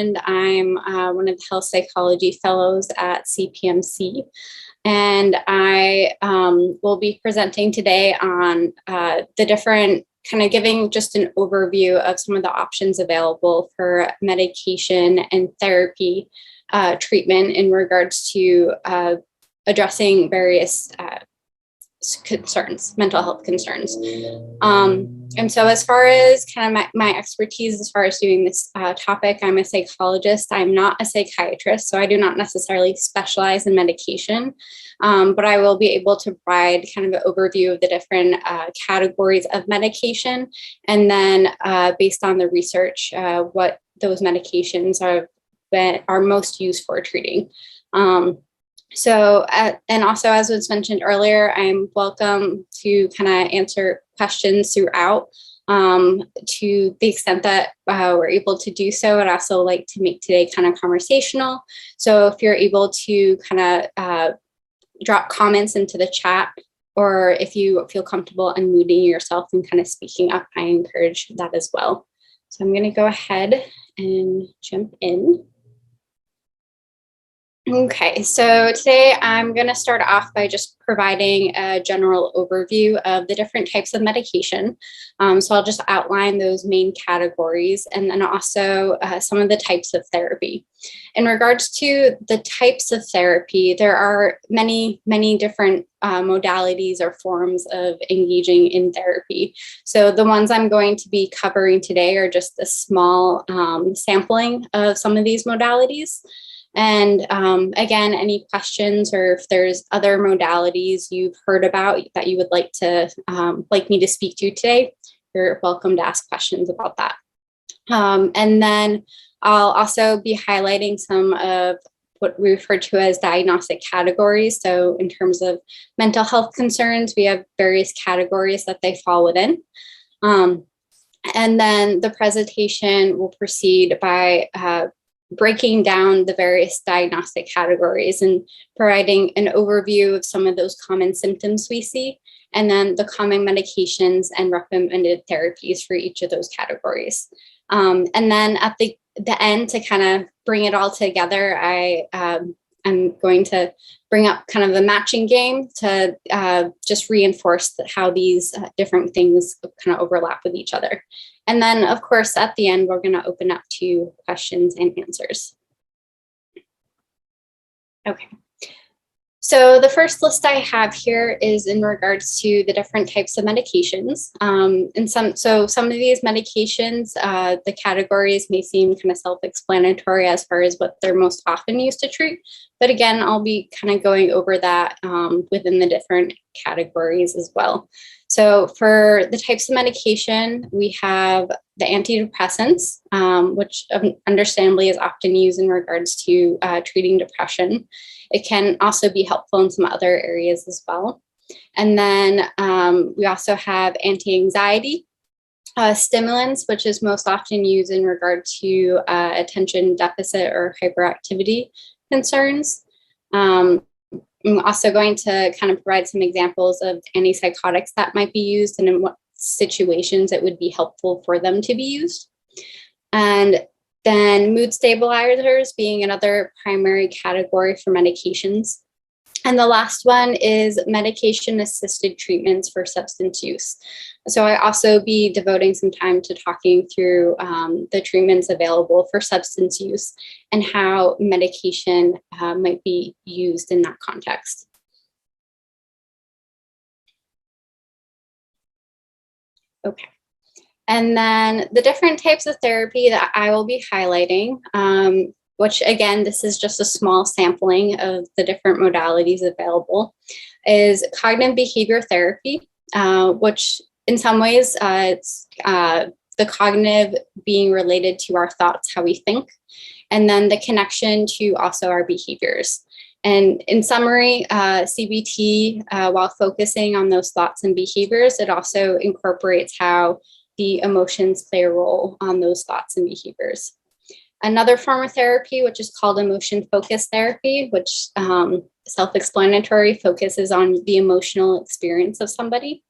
And I'm one of the health psychology fellows at CPMC. And I will be presenting today on the different, kind of giving just an overview of some of the options available for medication and therapy treatment in regards to addressing various concerns, mental health concerns. And so as far as kind of my expertise, as far as doing this topic, I'm a psychologist. I'm not a psychiatrist, so I do not necessarily specialize in medication, but I will be able to provide kind of an overview of the different categories of medication, and then based on the research, what those medications are most used for treating. So, and also, as was mentioned earlier, I'm welcome to kind of answer questions throughout to the extent that we're able to do so. I'd also like to make today kind of conversational. So if you're able to kind of drop comments into the chat, or if you feel comfortable unmuting yourself and kind of speaking up, I encourage that as well. So I'm going to go ahead and jump in. Okay, so today I'm going to start off by just providing a general overview of the different types of medication. So I'll just outline those main categories, and then also some of the types of therapy. In regards to the types of therapy, there are many different modalities or forms of engaging in therapy. So the ones I'm going to be covering today are just a small sampling of some of these modalities. And again, any questions, or if there's other modalities you've heard about that you would like me to speak to today, you're welcome to ask questions about that. And then I'll also be highlighting some of what we refer to as diagnostic categories. So in terms of mental health concerns, we have various categories that they fall within. And then the presentation will proceed by breaking down the various diagnostic categories and providing an overview of some of those common symptoms we see, and then the common medications and recommended therapies for each of those categories. And then at the end, to kind of bring it all together, I'm going to bring up kind of the matching game to just reinforce how these different things kind of overlap with each other. And then, of course, at the end, we're going to open up to questions and answers. Okay. So the first list I have here is in regards to the different types of medications. And some of these medications, the categories may seem kind of self-explanatory as far as what they're most often used to treat. But again, I'll be kind of going over that within the different categories as well. So for the types of medication, we have the antidepressants, which understandably is often used in regards to treating depression. It can also be helpful in some other areas as well. And then we also have anti-anxiety stimulants, which is most often used in regard to attention deficit or hyperactivity concerns. I'm also going to kind of provide some examples of antipsychotics that might be used and in what situations it would be helpful for them to be used. And then mood stabilizers being another primary category for medications. And the last one is medication-assisted treatments for substance use. So I also be devoting some time to talking through the treatments available for substance use and how medication might be used in that context. Okay. And then the different types of therapy that I will be highlighting, which again, this is just a small sampling of the different modalities available, is cognitive behavior therapy, which in some ways it's the cognitive being related to our thoughts, how we think, and then the connection to also our behaviors. And in summary, CBT, while focusing on those thoughts and behaviors, it also incorporates how the emotions play a role on those thoughts and behaviors. Another form of therapy, which is called emotion-focused therapy, which self-explanatory, focuses on the emotional experience of somebody.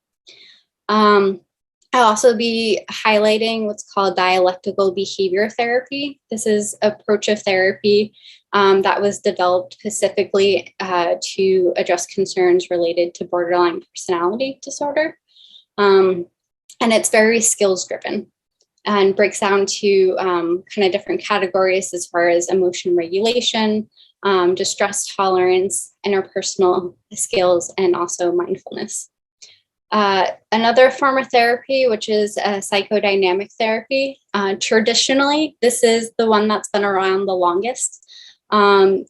I'll also be highlighting what's called dialectical behavior therapy. This is an approach of therapy that was developed specifically to address concerns related to borderline personality disorder. And it's very skills driven and breaks down to kind of different categories as far as emotion regulation, distress tolerance, interpersonal skills, and also mindfulness. Another form of therapy, which is psychodynamic therapy. Traditionally, this is the one that's been around the longest. When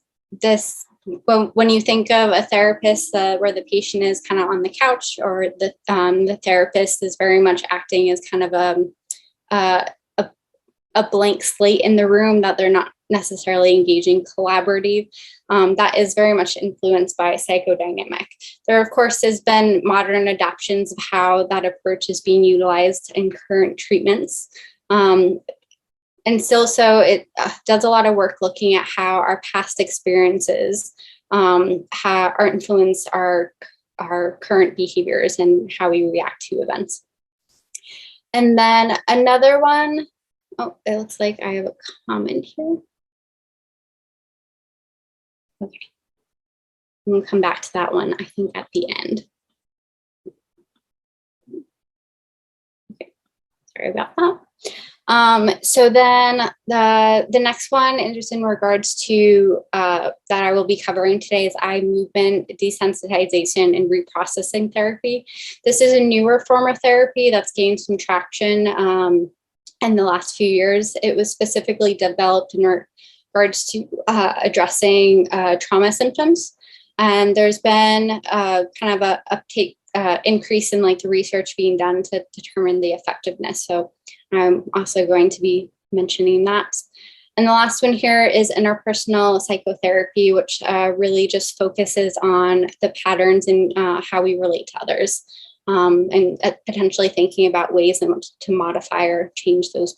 you think of a therapist where the patient is kind of on the couch, or the therapist is very much acting as kind of a blank slate in the room, that they're not necessarily engaging collaborative, that is very much influenced by psychodynamic. There, of course, has been modern adaptations of how that approach is being utilized in current treatments. And still so, it does a lot of work looking at how our past experiences influence our current behaviors and how we react to events. And then another one, oh, it looks like I have a comment here. Okay, we'll come back to that one, I think, at the end. Okay, sorry about that. So then the next one is just in regards to that I will be covering today is eye movement desensitization and reprocessing therapy. This is a newer form of therapy that's gained some traction in the last few years. It was specifically developed in regards to addressing trauma symptoms. And there's been kind of a uptake increase in like the research being done to determine the effectiveness. So I'm also going to be mentioning that. And the last one here is interpersonal psychotherapy, which really just focuses on the patterns and how we relate to others, and potentially thinking about ways in which to modify or change those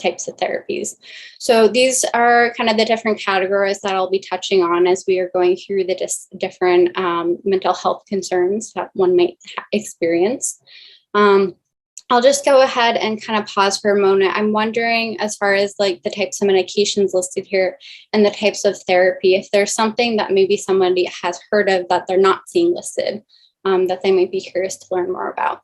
types of therapies. So these are kind of the different categories that I'll be touching on as we are going through the different mental health concerns that one might experience. I'll just go ahead and kind of pause for a moment. I'm wondering, as far as like the types of medications listed here and the types of therapy, if there's something that maybe somebody has heard of that they're not seeing listed, that they might be curious to learn more about.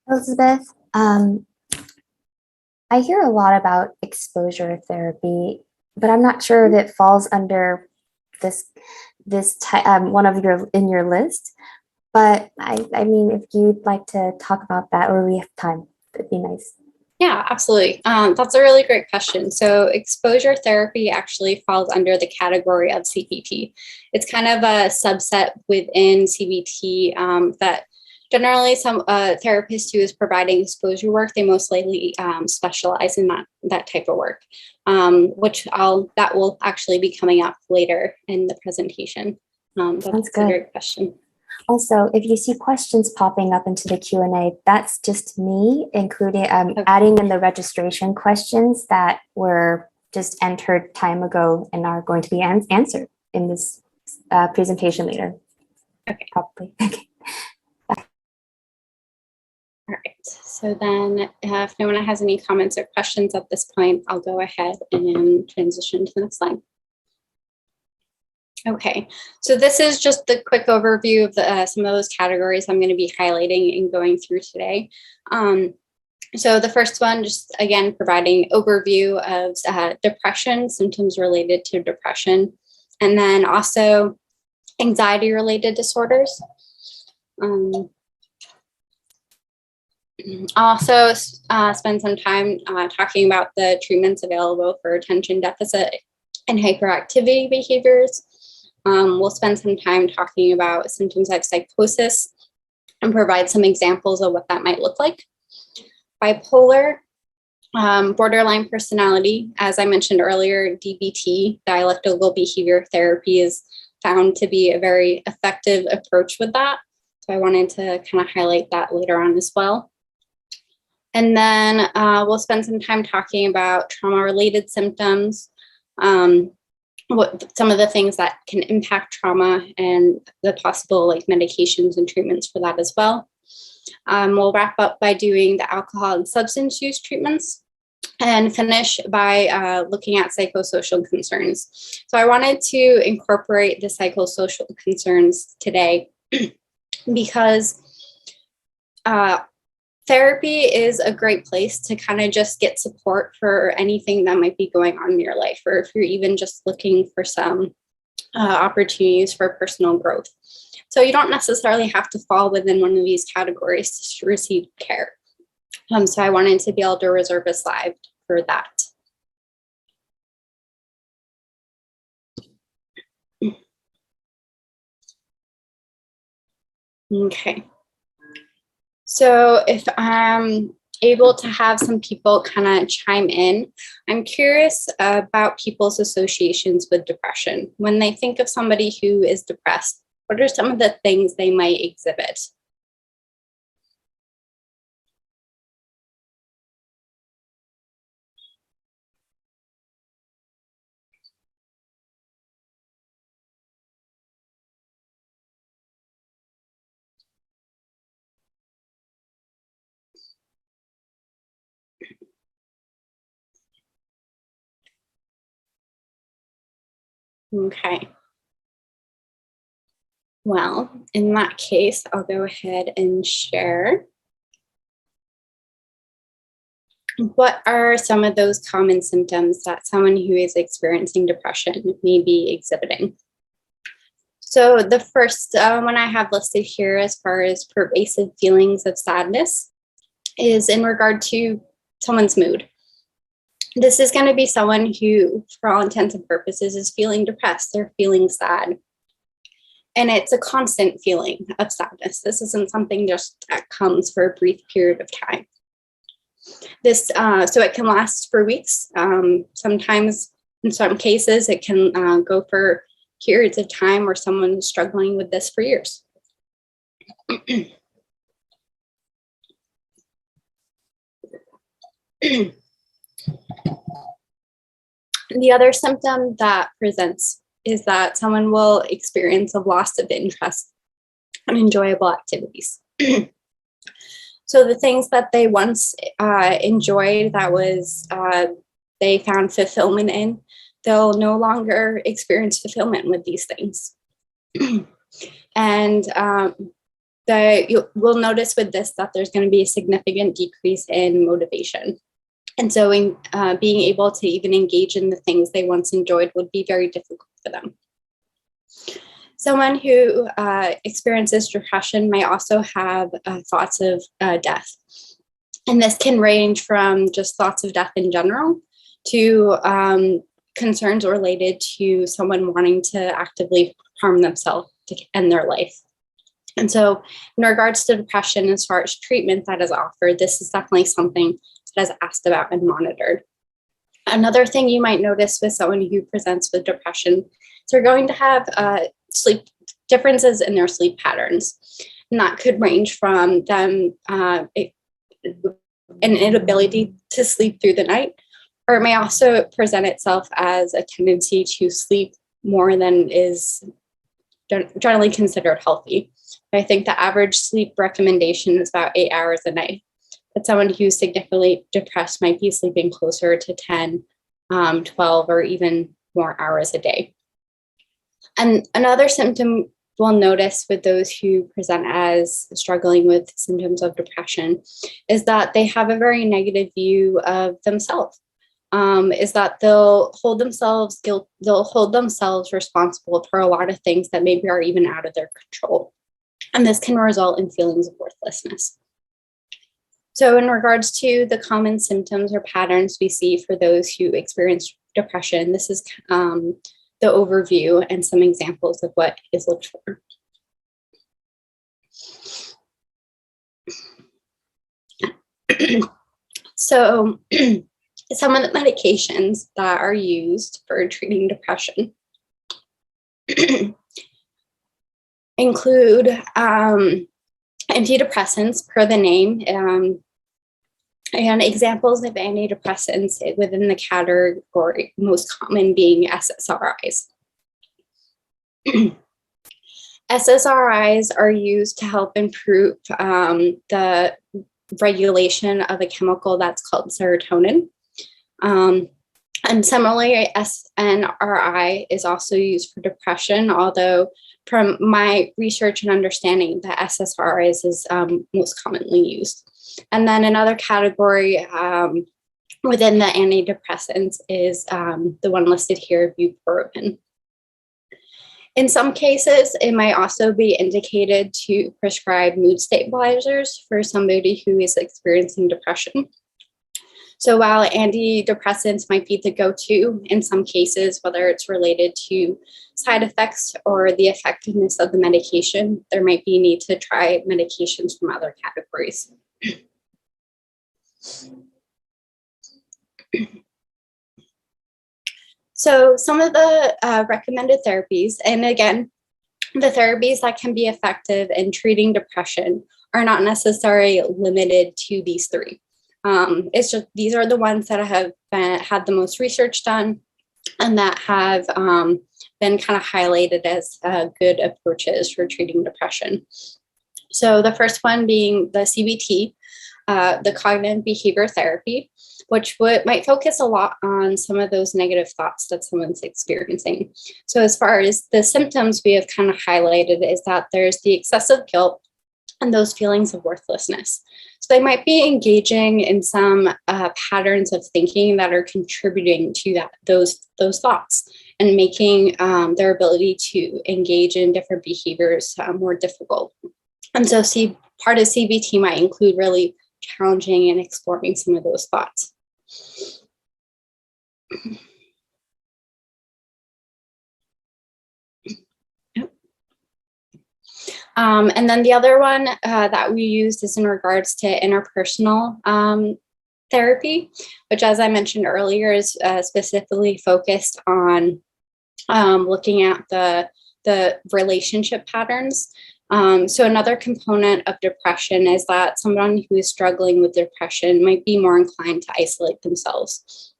Elizabeth, I hear a lot about exposure therapy, but I'm not sure if it falls under this one of your list. But I mean, if you'd like to talk about that, or we have time, it'd be nice. Yeah, absolutely. That's a really great question. So exposure therapy actually falls under the category of CBT. It's kind of a subset within CBT that generally some therapist who is providing exposure work, they most likely specialize in that type of work, that will actually be coming up later in the presentation. That's a great question. Also, if you see questions popping up into the Q&A, that's just me, including adding in the registration questions that were just entered time ago and are going to be answered in this presentation later. Okay. Probably. Okay. All right, so then if no one has any comments or questions at this point, I'll go ahead and transition to the next slide. Okay, so this is just the quick overview of some of those categories I'm going to be highlighting and going through today. So the first one, just again, providing overview of depression, symptoms related to depression, and then also anxiety-related disorders. I'll also spend some time talking about the treatments available for attention deficit and hyperactivity behaviors. We'll spend some time talking about symptoms like psychosis and provide some examples of what that might look like. Bipolar, borderline personality, as I mentioned earlier, DBT, dialectical behavior therapy, is found to be a very effective approach with that. So I wanted to kind of highlight that later on as well. And then we'll spend some time talking about trauma-related symptoms, what some of the things that can impact trauma and the possible like medications and treatments for that as well. We'll wrap up by doing the alcohol and substance use treatments and finish by looking at psychosocial concerns. So I wanted to incorporate the psychosocial concerns today because therapy is a great place to kind of just get support for anything that might be going on in your life, or if you're even just looking for some opportunities for personal growth. So you don't necessarily have to fall within one of these categories to receive care. So I wanted to be able to reserve a slide for that. Okay. So if I'm able to have some people kind of chime in, I'm curious about people's associations with depression. When they think of somebody who is depressed, what are some of the things they might exhibit? Okay. Well, in that case, I'll go ahead and share. What are some of those common symptoms that someone who is experiencing depression may be exhibiting? So the first one I have listed here as far as pervasive feelings of sadness is in regard to someone's mood. This is going to be someone who, for all intents and purposes, is feeling depressed. They're feeling sad. And it's a constant feeling of sadness. This isn't something just that comes for a brief period of time. So it can last for weeks. Sometimes, in some cases, it can go for periods of time where someone's struggling with this for years. The other symptom that presents is that someone will experience a loss of interest in enjoyable activities. So the things that they once enjoyed, that was they found fulfillment in, they'll no longer experience fulfillment with these things. And we'll notice with this that there's going to be a significant decrease in motivation. And so being able to even engage in the things they once enjoyed would be very difficult for them. Someone who experiences depression may also have thoughts of death. And this can range from just thoughts of death in general to concerns related to someone wanting to actively harm themselves to end their life. And so in regards to depression, as far as treatment that is offered, this is definitely something that is asked about and monitored. Another thing you might notice with someone who presents with depression is they're going to have sleep differences in their sleep patterns. And that could range from them an inability to sleep through the night, or it may also present itself as a tendency to sleep more than is generally considered healthy. I think the average sleep recommendation is about 8 hours a night. But someone who's significantly depressed might be sleeping closer to 10, 12, or even more hours a day. And another symptom we'll notice with those who present as struggling with symptoms of depression is that they have a very negative view of themselves. Is that they'll hold themselves responsible for a lot of things that maybe are even out of their control. And this can result in feelings of worthlessness. So in regards to the common symptoms or patterns we see for those who experience depression, this is the overview and some examples of what is looked for. So some of the medications that are used for treating depression include antidepressants, per the name. And examples of antidepressants within the category, most common being SSRIs. SSRIs are used to help improve the regulation of a chemical that's called serotonin. And similarly, SNRI is also used for depression, although from my research and understanding, the SSRIs is most commonly used. And then another category within the antidepressants is the one listed here, bupropion. In some cases, it might also be indicated to prescribe mood stabilizers for somebody who is experiencing depression. So while antidepressants might be the go-to in some cases, whether it's related to side effects or the effectiveness of the medication, there might be a need to try medications from other categories. So some of the recommended therapies, and again, the therapies that can be effective in treating depression are not necessarily limited to these three. It's just these are the ones that have had the most research done and that have been kind of highlighted as good approaches for treating depression. So the first one being the CBT, the cognitive behavior therapy, which might focus a lot on some of those negative thoughts that someone's experiencing. So as far as the symptoms we have kind of highlighted is that there's the excessive guilt and those feelings of worthlessness. So they might be engaging in some patterns of thinking that are contributing to those thoughts and making their ability to engage in different behaviors more difficult. And so part of CBT might include really challenging and exploring some of those thoughts. And then the other one that we used is in regards to interpersonal therapy, which, as I mentioned earlier, is specifically focused on looking at the relationship patterns. So another component of depression is that someone who is struggling with depression might be more inclined to isolate themselves,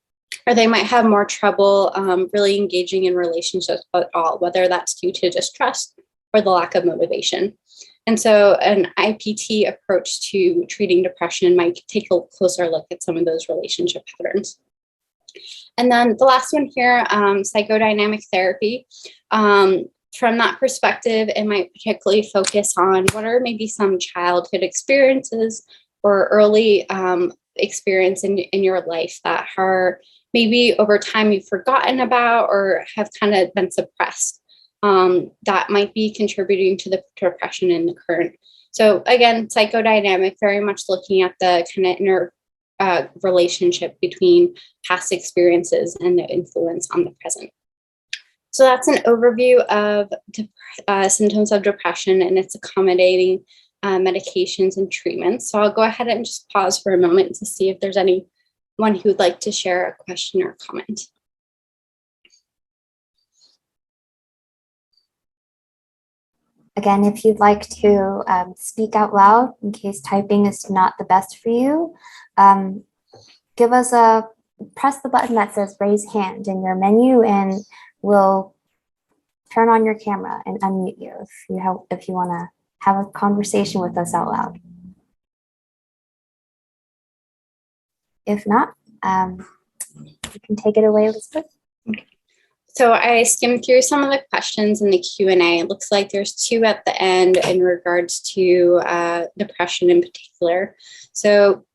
or they might have more trouble really engaging in relationships at all, whether that's due to distrust or the lack of motivation. And so an IPT approach to treating depression might take a closer look at some of those relationship patterns. And then the last one here, psychodynamic therapy. From that perspective, it might particularly focus on what are maybe some childhood experiences or early experience in your life that are maybe over time you've forgotten about or have kind of been suppressed. That might be contributing to the depression in the current. So again, psychodynamic, very much looking at the kind of inner relationship between past experiences and the influence on the present. So that's an overview of symptoms of depression and its accommodating medications and treatments. So I'll go ahead and just pause for a moment to see if there's anyone who would like to share a question or comment. Again, if you'd like to speak out loud in case typing is not the best for you, press the button that says raise hand in your menu and we'll turn on your camera and unmute you if you want to have a conversation with us out loud. If not, you can take it away, Elizabeth. So I skimmed through some of the questions in the Q&A. It looks like there's two at the end in regards to depression in particular. So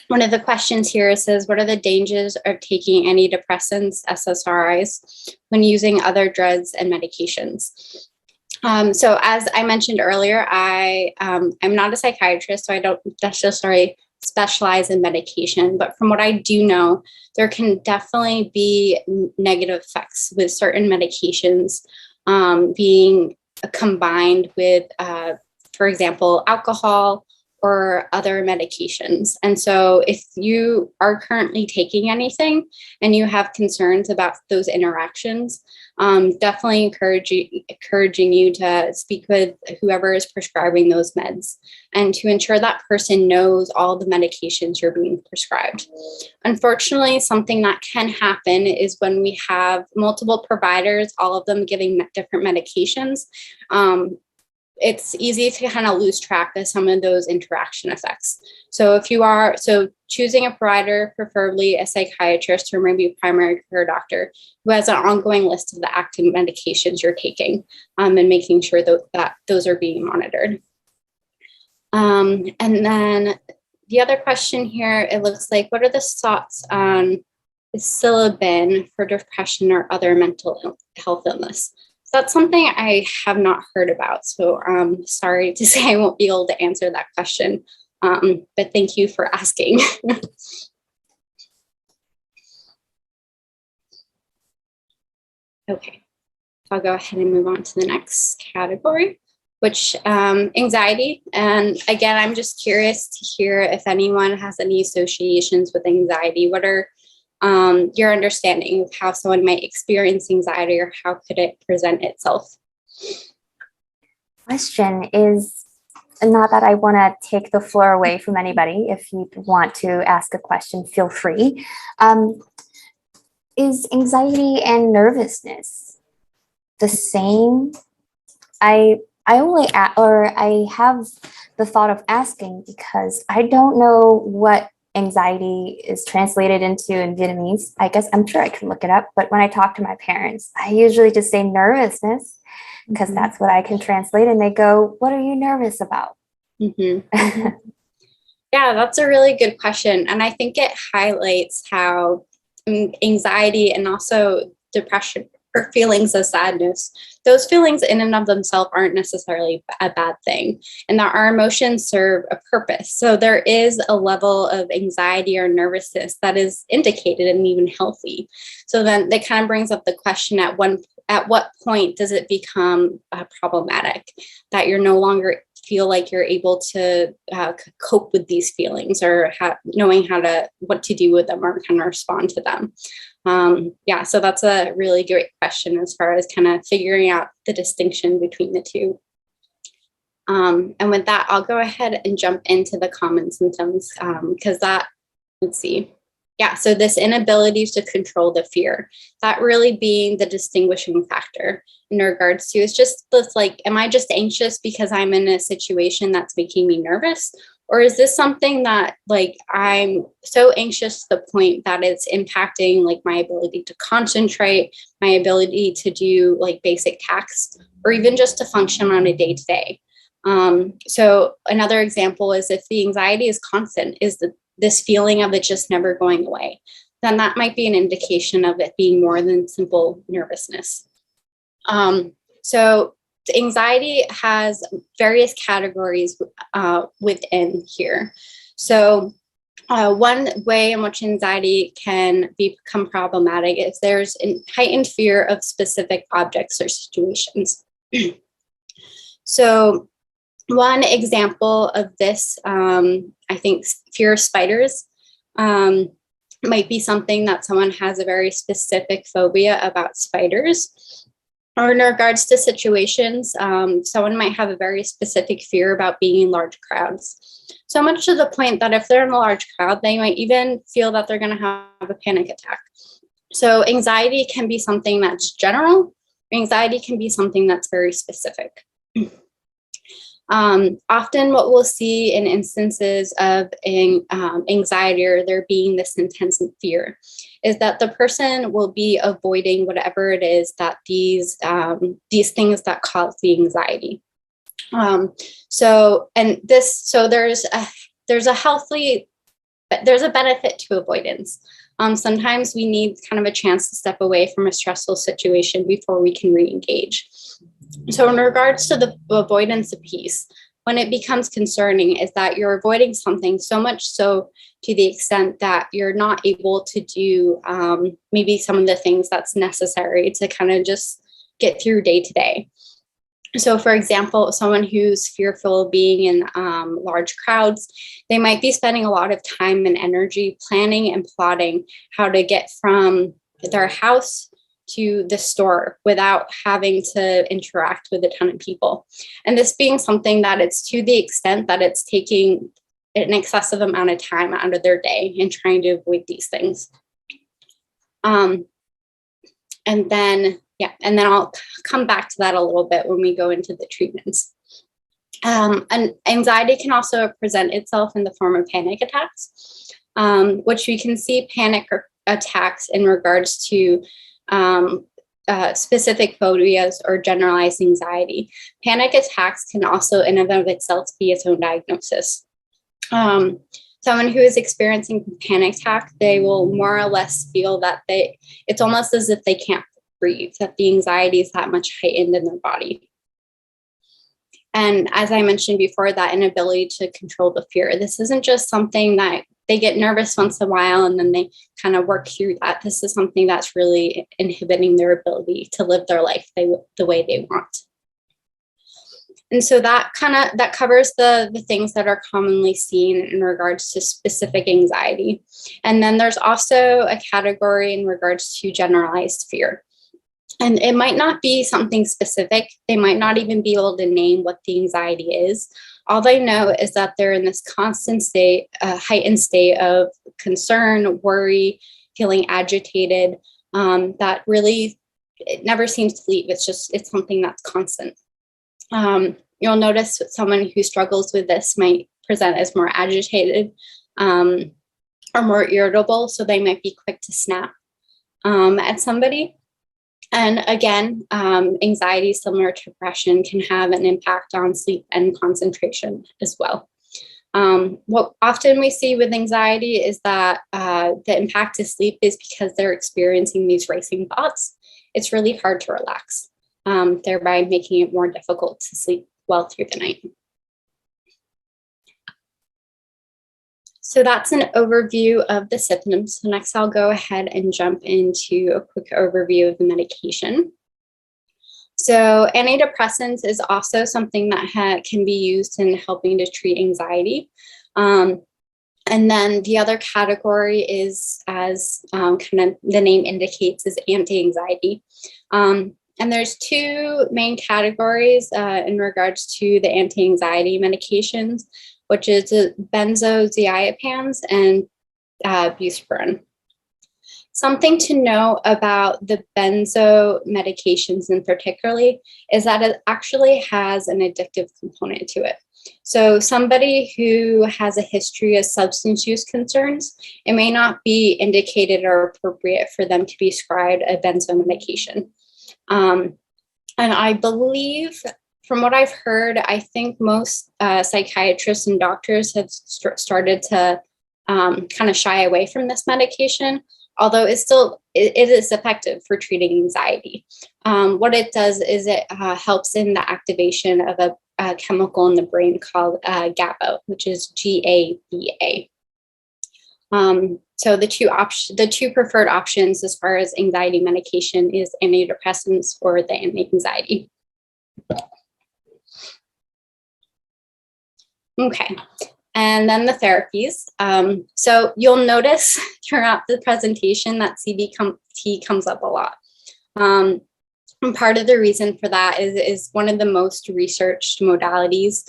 one of the questions here says, what are the dangers of taking antidepressants, SSRIs, when using other drugs and medications? So as I mentioned earlier, I'm not a psychiatrist, so I don't necessarily specialize in medication, but from what I do know, there can definitely be negative effects with certain medications being combined with, for example, alcohol or other medications. And so if you are currently taking anything and you have concerns about those interactions, definitely encouraging you to speak with whoever is prescribing those meds and to ensure that person knows all the medications you're being prescribed. Unfortunately, something that can happen is when we have multiple providers, all of them giving different medications, it's easy to kind of lose track of some of those interaction effects. So choosing a provider, preferably a psychiatrist or maybe a primary care doctor who has an ongoing list of the active medications you're taking, and making sure that those are being monitored. And then the other question here, it looks like, what are the thoughts on psilocybin for depression or other mental health illness? So that's something I have not heard about. So I'm sorry to say I won't be able to answer that question, but thank you for asking. Okay, so I'll go ahead and move on to the next category, which anxiety. And again, I'm just curious to hear if anyone has any associations with anxiety. What are your understanding of how someone might experience anxiety, or how could it present itself? Question is, not that I want to take the floor away from anybody. If you want to ask a question, feel free. Is anxiety and nervousness the same? I have the thought of asking because I don't know what anxiety is translated into in Vietnamese. I guess I'm sure I can look it up, but when I talk to my parents, I usually just say nervousness because that's what I can translate, and they go, "What are you nervous about?" Yeah, that's a really good question, and I think it highlights how anxiety and also depression or feelings of sadness, those feelings in and of themselves aren't necessarily a bad thing, and that our emotions serve a purpose. So there is a level of anxiety or nervousness that is indicated and even healthy. So then that kind of brings up the question, at what point does it become problematic, that you're no longer feel like you're able to cope with these feelings, or knowing what to do with them or kind of respond to them. So that's a really great question as far as kind of figuring out the distinction between the two. And with that, I'll go ahead and jump into the common symptoms, because let's see. Yeah, so this inability to control the fear, that really being the distinguishing factor in regards to, it's just this, like, am I just anxious because I'm in a situation that's making me nervous? Or is this something that, like, I'm so anxious to the point that it's impacting, like, my ability to concentrate, my ability to do, like, basic tasks, or even just to function on a day-to-day? So another example is if the anxiety is constant, is this feeling of it just never going away, then that might be an indication of it being more than simple nervousness. So anxiety has various categories within here. So one way in which anxiety can become problematic is there's a heightened fear of specific objects or situations. So one example of this, I think fear of spiders might be something that someone has a very specific phobia about spiders. Or in regards to situations, someone might have a very specific fear about being in large crowds. So much to the point that if they're in a large crowd, they might even feel that they're going to have a panic attack. So anxiety can be something that's general. Anxiety can be something that's very specific. Often what we'll see in instances of anxiety, or there being this intense fear, is that the person will be avoiding whatever it is that these things that cause the anxiety. So there's a benefit to avoidance. Sometimes we need kind of a chance to step away from a stressful situation before we can re-engage. So in regards to the avoidance piece, when it becomes concerning is that you're avoiding something so much so to the extent that you're not able to do maybe some of the things that's necessary to kind of just get through day to day. So for example, someone who's fearful of being in large crowds, they might be spending a lot of time and energy planning and plotting how to get from their house to the store without having to interact with a ton of people. And this being something that it's to the extent that it's taking an excessive amount of time out of their day and trying to avoid these things. And then I'll come back to that a little bit when we go into the treatments. And anxiety can also present itself in the form of panic attacks, which we can see panic attacks in regards to specific phobias or generalized anxiety. Panic attacks can also in and of itself be its own diagnosis. Someone who is experiencing a panic attack, they will more or less feel that it's almost as if they can't breathe, that the anxiety is that much heightened in their body. And as I mentioned before, that inability to control the fear. This isn't just something that they get nervous once in a while and then they kind of work through that. This is something that's really inhibiting their ability to live their life the way they want. And so that covers the things that are commonly seen in regards to specific anxiety. And then there's also a category in regards to generalized fear. And it might not be something specific. They might not even be able to name what the anxiety is. All they know is that they're in this constant state, heightened state of concern, worry, feeling agitated, that really, it never seems to leave. It's something that's constant. You'll notice someone who struggles with this might present as more agitated or more irritable. So they might be quick to snap at somebody. And again, anxiety, similar to depression, can have an impact on sleep and concentration as well. What often we see with anxiety is that the impact to sleep is because they're experiencing these racing thoughts. It's really hard to relax, thereby making it more difficult to sleep well through the night. So that's an overview of the symptoms. So next I'll go ahead and jump into a quick overview of the medication. So antidepressants is also something that can be used in helping to treat anxiety. And then the other category is, as kind of the name indicates, is anti-anxiety. And there's two main categories in regards to the anti-anxiety medications, which is benzodiazepines and buspirone. Something to know about the benzo medications in particularly is that it actually has an addictive component to it. So somebody who has a history of substance use concerns, it may not be indicated or appropriate for them to be prescribed a benzo medication. And I believe, from what I've heard, I think most psychiatrists and doctors have started to kind of shy away from this medication, although it is effective for treating anxiety. What it does is it helps in the activation of a chemical in the brain called GABA, which is GABA. So the two preferred options as far as anxiety medication is antidepressants or the anti-anxiety. Okay, and then the therapies. So you'll notice throughout the presentation that CBT comes up a lot. And part of the reason for that is one of the most researched modalities,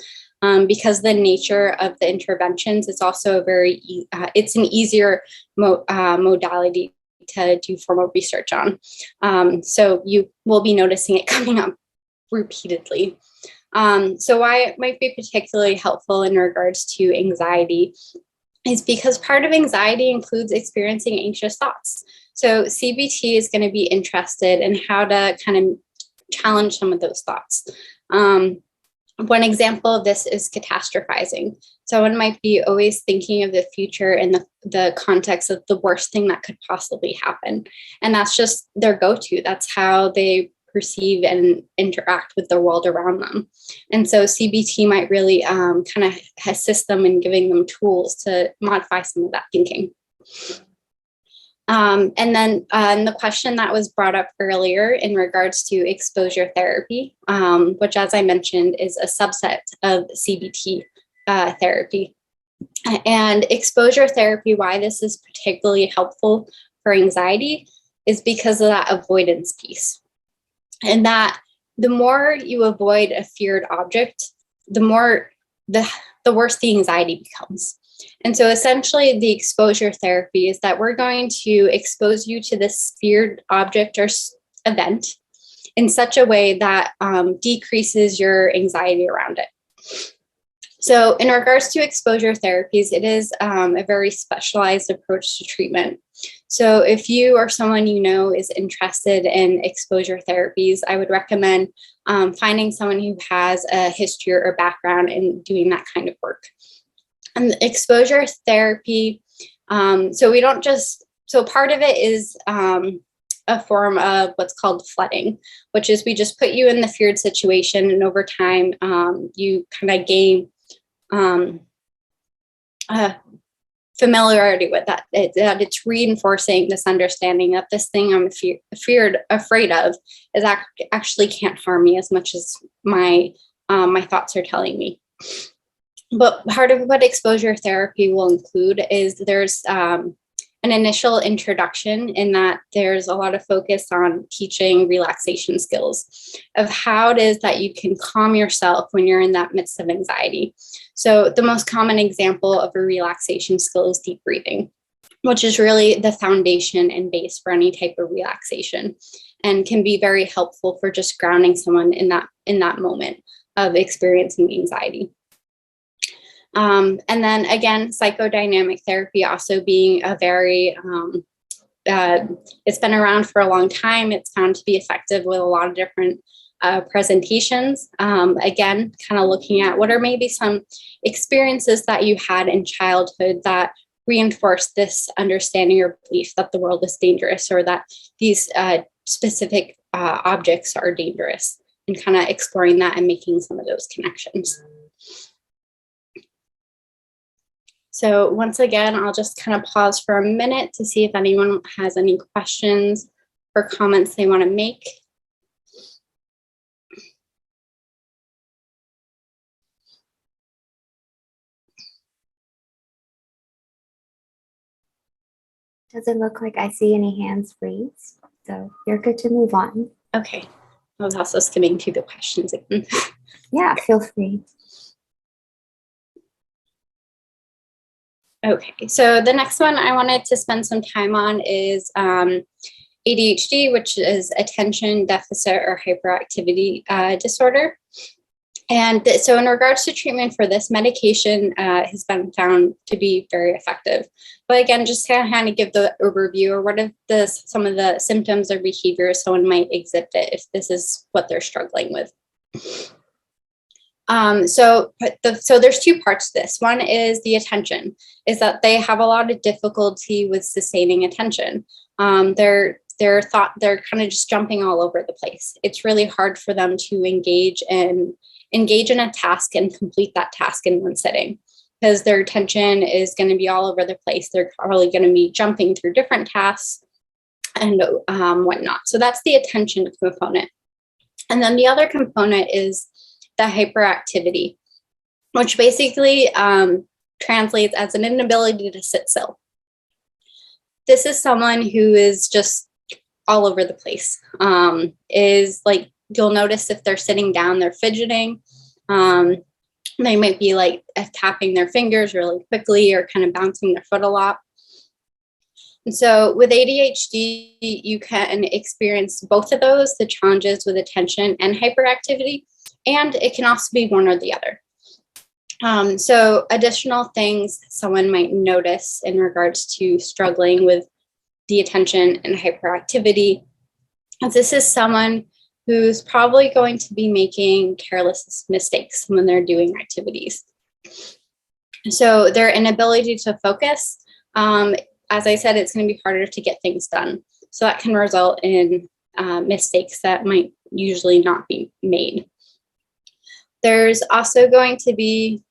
because the nature of the interventions is also it's an easier modality to do formal research on. So you will be noticing it coming up repeatedly. So why it might be particularly helpful in regards to anxiety is because part of anxiety includes experiencing anxious thoughts. So CBT is going to be interested in how to kind of challenge some of those thoughts. One example of this is catastrophizing. Someone might be always thinking of the future in the context of the worst thing that could possibly happen. And that's just their go-to. That's how they perceive and interact with the world around them. And so CBT might really kind of assist them in giving them tools to modify some of that thinking. And then the question that was brought up earlier in regards to exposure therapy, which, as I mentioned, is a subset of CBT therapy. And exposure therapy, why this is particularly helpful for anxiety, is because of that avoidance piece. And that the more you avoid a feared object, the worse the anxiety becomes. And so essentially the exposure therapy is that we're going to expose you to this feared object or event in such a way that decreases your anxiety around it. So in regards to exposure therapies, it is a very specialized approach to treatment. So if you or someone you know is interested in exposure therapies, I would recommend finding someone who has a history or background in doing that kind of work. And the exposure therapy, so part of it is a form of what's called flooding, which is we just put you in the feared situation, and over time you kind of gain familiarity with that. That it's reinforcing this understanding that this thing I'm afraid of is actually can't harm me as much as my thoughts are telling me. But part of what exposure therapy will include is there's an initial introduction in that there's a lot of focus on teaching relaxation skills of how it is that you can calm yourself when you're in that midst of anxiety. So the most common example of a relaxation skill is deep breathing, which is really the foundation and base for any type of relaxation and can be very helpful for just grounding someone in that moment of experiencing anxiety. And then again, psychodynamic therapy also being a very, it's been around for a long time. It's found to be effective with a lot of different presentations. Again, kind of looking at what are maybe some experiences that you had in childhood that reinforce this understanding or belief that the world is dangerous or that these specific objects are dangerous, and kind of exploring that and making some of those connections. So once again, I'll just kind of pause for a minute to see if anyone has any questions or comments they want to make. Doesn't look like I see any hands raised, so you're good to move on. Okay. I was also skimming through the questions again. Yeah, feel free. Okay, so the next one I wanted to spend some time on is ADHD, which is attention deficit or hyperactivity disorder. And so in regards to treatment for this, medication has been found to be very effective. But again, just kind of give the overview or what are some of the symptoms or behaviors someone might exhibit if this is what they're struggling with. So there's two parts to this. One is the attention, is that they have a lot of difficulty with sustaining attention. They're kind of just jumping all over the place. It's really hard for them to engage in a task and complete that task in one sitting, because their attention is going to be all over the place. They're probably going to be jumping through different tasks and whatnot. So that's the attention component. And then the other component is the hyperactivity, which basically translates as an inability to sit still. This is someone who is just all over the place. Is like, you'll notice if they're sitting down, they're fidgeting. They might be like tapping their fingers really quickly or kind of bouncing their foot a lot. And so with ADHD, you can experience both of those, the challenges with attention and hyperactivity, and it can also be one or the other. So additional things someone might notice in regards to struggling with the attention and hyperactivity, is this is someone who's probably going to be making careless mistakes when they're doing activities. So their inability to focus, as I said, it's going to be harder to get things done. So that can result in mistakes that might usually not be made. There's also going to be,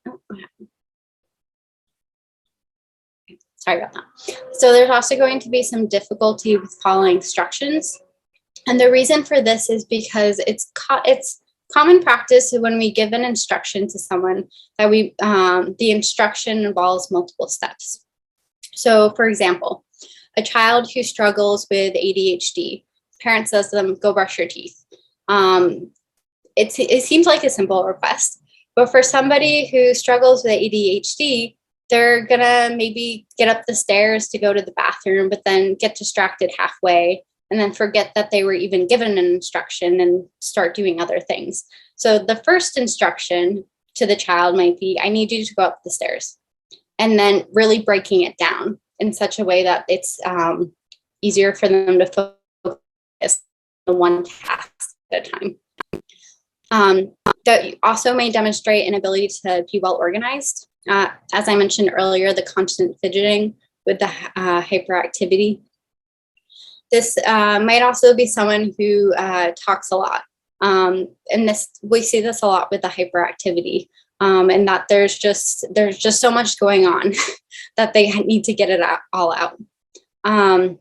sorry about that. So there's also going to be some difficulty with following instructions. And the reason for this is because it's common practice when we give an instruction to someone that the instruction involves multiple steps. So for example, a child who struggles with ADHD, parent says to them, go brush your teeth. It seems like a simple request, but for somebody who struggles with ADHD, they're gonna maybe get up the stairs to go to the bathroom, but then get distracted halfway and then forget that they were even given an instruction and start doing other things. So the first instruction to the child might be, I need you to go up the stairs, and then really breaking it down in such a way that it's easier for them to focus on one task at a time. That also may demonstrate an ability to be well organized. As I mentioned earlier, the constant fidgeting with the hyperactivity. This might also be someone who talks a lot. And we see this a lot with the hyperactivity, and that there's just so much going on that they need to get it all out. And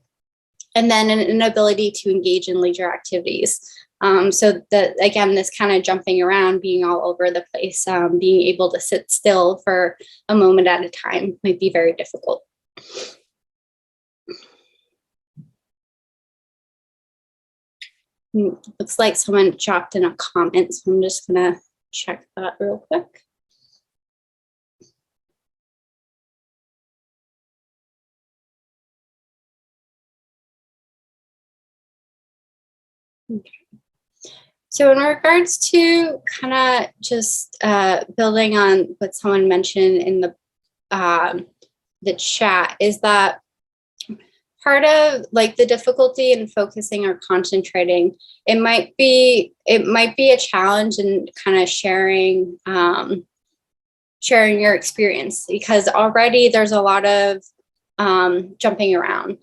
then an inability to engage in leisure activities. So that, again, this kind of jumping around, being all over the place, being able to sit still for a moment at a time might be very difficult. Looks like someone dropped in a comment, so I'm just gonna check that real quick. Okay. So in regards to kind of just building on what someone mentioned in the chat, is that part of like the difficulty in focusing or concentrating, it might be a challenge in kind of sharing your experience, because already there's a lot of jumping around.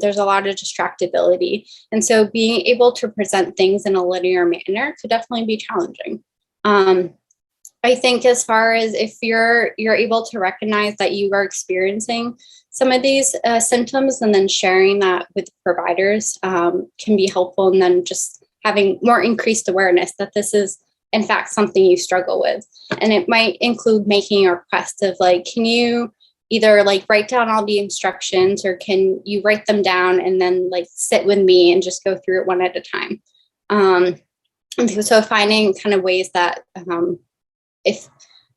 There's a lot of distractibility. And so being able to present things in a linear manner could definitely be challenging. I think as far as if you're able to recognize that you are experiencing some of these symptoms, and then sharing that with providers can be helpful. And then just having more increased awareness that this is in fact something you struggle with. And it might include making a request of like, can you either like write down all the instructions, or can you write them down and then like sit with me and just go through it one at a time. And so finding kind of ways that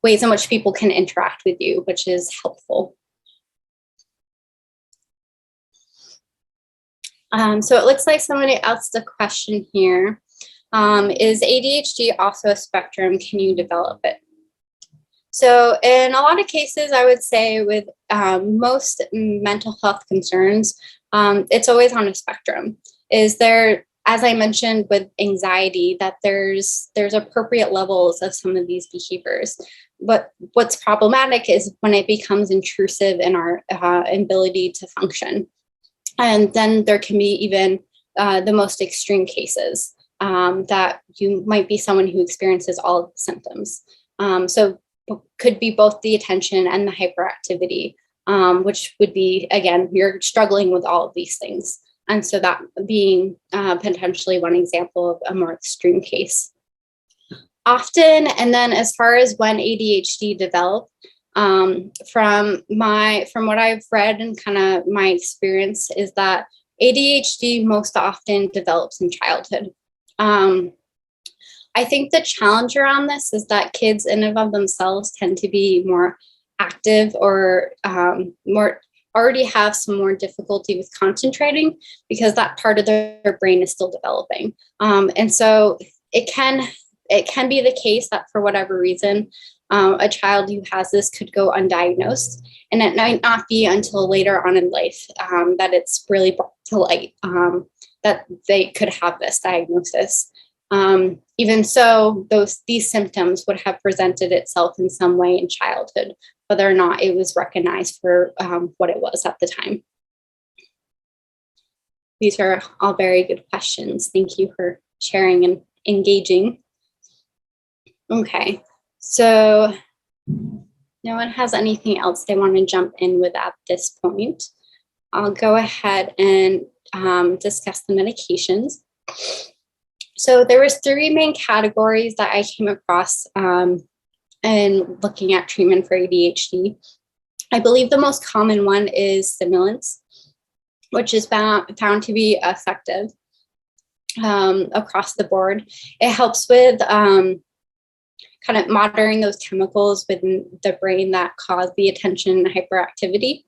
ways in which people can interact with you, which is helpful. So it looks like somebody asked a question here. Is ADHD also a spectrum? Can you develop it? So in a lot of cases, I would say with most mental health concerns, it's always on a spectrum. Is there, as I mentioned with anxiety, that there's appropriate levels of some of these behaviors. But what's problematic is when it becomes intrusive in our ability to function. And then there can be even the most extreme cases that you might be someone who experiences all of the symptoms. So could be both the attention and the hyperactivity, which would be, again, you're struggling with all of these things. And so that being potentially one example of a more extreme case. Often, and then as far as when ADHD developed, from what I've read and kind of my experience, is that ADHD most often develops in childhood. I think the challenge around this is that kids in and of themselves tend to be more active, or already have some more difficulty with concentrating, because that part of their brain is still developing. And so it can be the case that for whatever reason, a child who has this could go undiagnosed, and it might not be until later on in life that it's really brought to light that they could have this diagnosis. Even so, these symptoms would have presented itself in some way in childhood, whether or not it was recognized for what it was at the time. These are all very good questions. Thank you for sharing and engaging. Okay, so no one has anything else they want to jump in with at this point. I'll go ahead and discuss the medications. So there was 3 main categories that I came across in looking at treatment for ADHD. I believe the most common one is stimulants. which is found to be effective across the board. It helps with kind of monitoring those chemicals within the brain that cause the attention hyperactivity.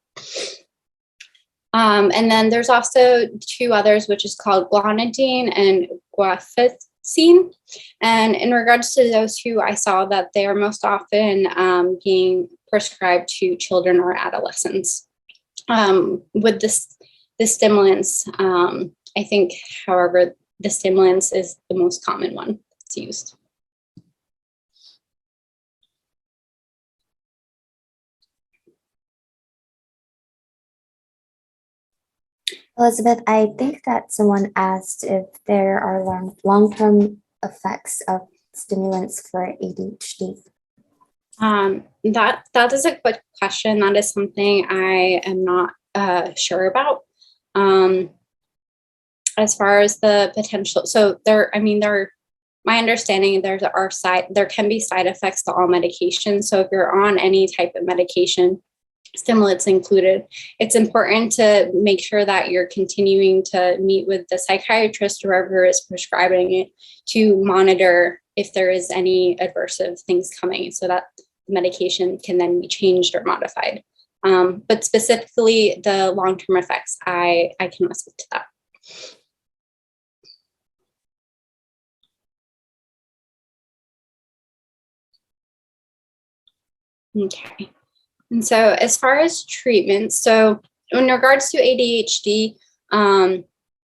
And then there's also two others, which is called guanidine and guanfacine. And in regards to those two, I saw that they are most often being prescribed to children or adolescents. With the stimulants, I think, however, the stimulants is the most common one that's used. Elizabeth, I think that someone asked if there are long-term effects of stimulants for ADHD. That is a good question. That is something I am not sure about. As far as the potential, so my understanding there can be side effects to all medications. So if you're on any type of medication, stimulants included, it's important to make sure that you're continuing to meet with the psychiatrist or whoever is prescribing it to monitor if there is any adverse things coming, so that the medication can then be changed or modified. But specifically the long-term effects, I cannot speak to that. Okay. And so as far as treatment, so in regards to ADHD,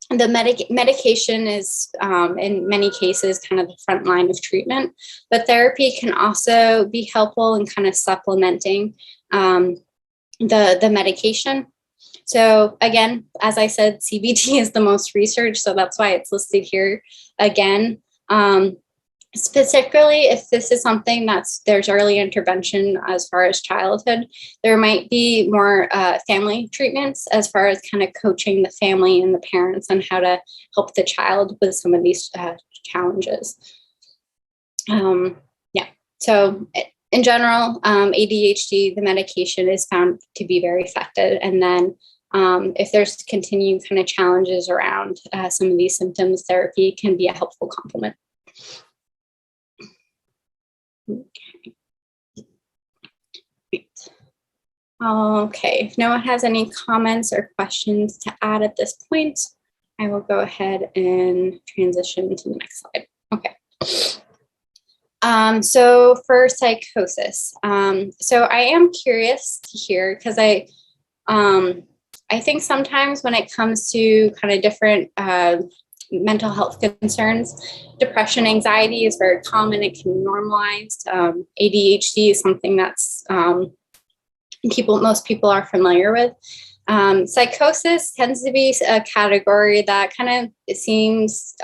the medication is in many cases kind of the front line of treatment, but therapy can also be helpful in kind of supplementing the medication. So again, as I said, CBT is the most researched, so that's why it's listed here again. Specifically, if this is something there's early intervention as far as childhood, there might be more family treatments as far as kind of coaching the family and the parents on how to help the child with some of these challenges. Yeah, so in general, ADHD, the medication is found to be very effective. And then if there's continued kind of challenges around some of these symptoms, therapy can be a helpful complement. Okay. Great. Okay, if no one has any comments or questions to add at this point, I will go ahead and transition to the next slide. Okay. So for psychosis, so I am curious to hear, because I think sometimes when it comes to kind of different mental health concerns, depression, anxiety is very common. It can be normalized. ADHD is something that's most people are familiar with. Psychosis tends to be a category that kind of seems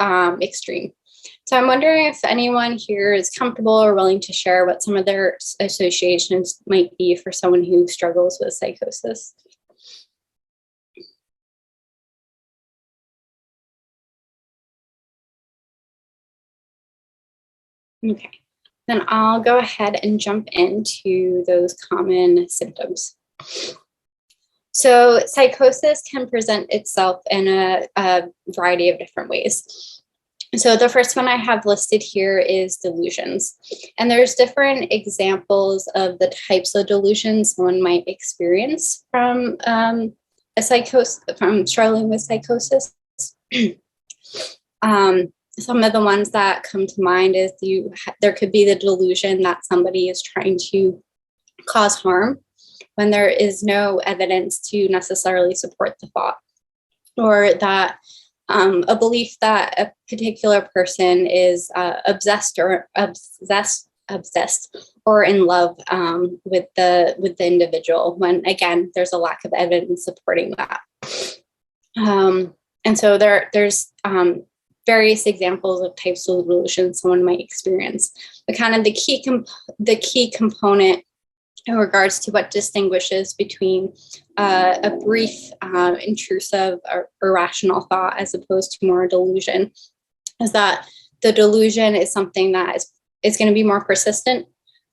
extreme. So I'm wondering if anyone here is comfortable or willing to share what some of their associations might be for someone who struggles with psychosis. Okay, then I'll go ahead and jump into those common symptoms. So psychosis can present itself in a variety of different ways. So the first one I have listed here is delusions. And there's different examples of the types of delusions someone might experience from struggling with psychosis. Some of the ones that come to mind is there could be the delusion that somebody is trying to cause harm when there is no evidence to necessarily support the thought, or that a belief that a particular person is obsessed or in love with the individual, when again there's a lack of evidence supporting that. And so there's various examples of types of delusions someone might experience. But kind of the key component in regards to what distinguishes between a brief, intrusive, or irrational thought as opposed to more delusion is that the delusion is something that is going to be more persistent,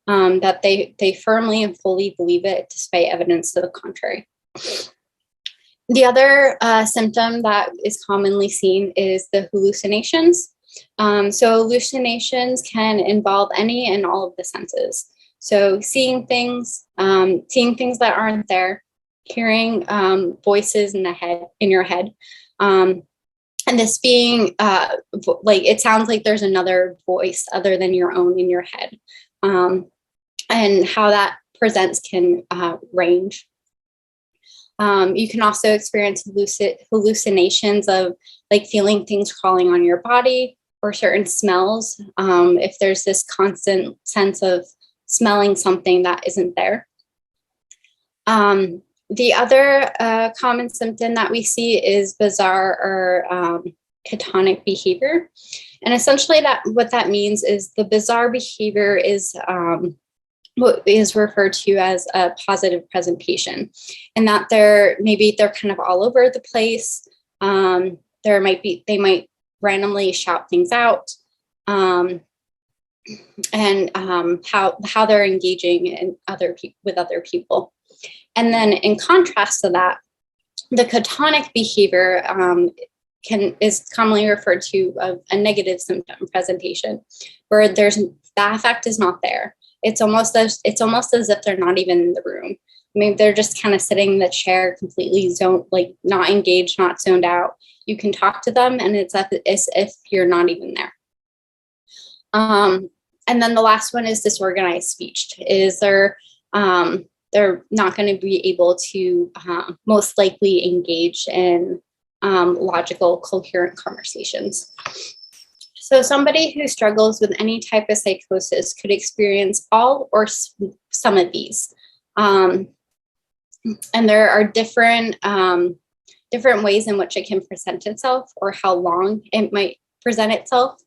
that they firmly and fully believe it despite evidence to the contrary. The other symptom that is commonly seen is the hallucinations. So hallucinations can involve any and all of the senses. So seeing things that aren't there, hearing voices in your head, and this being like, it sounds like there's another voice other than your own in your head, and how that presents can range. You can also experience hallucinations of like feeling things crawling on your body or certain smells, if there's this constant sense of smelling something that isn't there. The other common symptom that we see is bizarre or catonic behavior. And essentially what that means is the bizarre behavior is what is referred to as a positive presentation, and that they're kind of all over the place. They might randomly shout things out, and how they're engaging in with other people. And then in contrast to that, the catonic behavior is commonly referred to of a negative symptom presentation, where the affect is not there. It's almost as if they're not even in the room. I mean, they're just kind of sitting in the chair, completely not engaged, not zoned out. You can talk to them, and it's as if you're not even there. And then the last one is disorganized speech. They're not going to be able to most likely engage in logical, coherent conversations. So somebody who struggles with any type of psychosis could experience all or some of these. And there are different ways in which it can present itself, or how long it might present itself.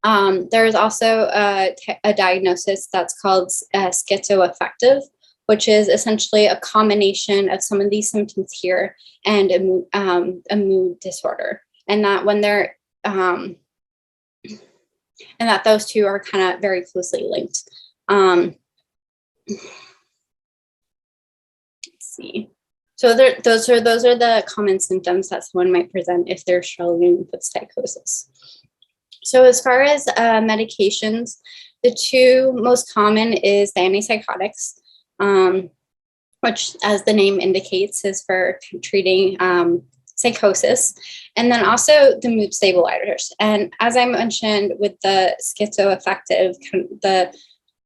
There's also a diagnosis that's called schizoaffective, which is essentially a combination of some of these symptoms here and a mood disorder. And that when they're and that those two are kind of very closely linked. Let's see. So those are the common symptoms that someone might present if they're struggling with psychosis. So as far as medications, the two most common is the antipsychotics, which, as the name indicates, is for treating psychosis, and then also the mood stabilizers. And as I mentioned, with the schizoaffective, the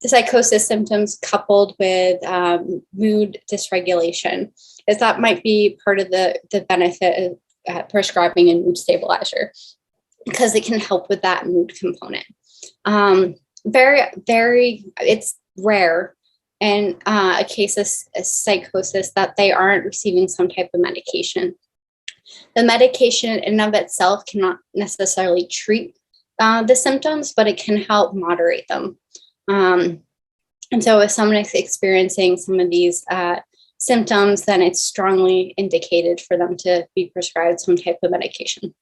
psychosis symptoms coupled with mood dysregulation, is that might be part of the benefit of prescribing a mood stabilizer, because it can help with that mood component. It's rare in a case of psychosis that they aren't receiving some type of medication. The medication in and of itself cannot necessarily treat the symptoms, but it can help moderate them. And so if someone is experiencing some of these symptoms, then it's strongly indicated for them to be prescribed some type of medication.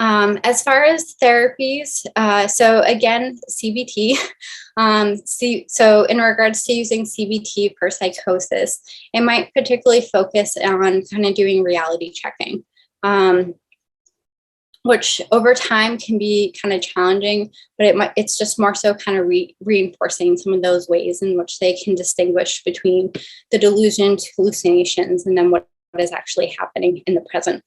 As far as therapies, so again, CBT. So in regards to using CBT for psychosis, it might particularly focus on kind of doing reality checking, which over time can be kind of challenging, but it's just more so kind of reinforcing some of those ways in which they can distinguish between the delusions, hallucinations, and then what is actually happening in the present.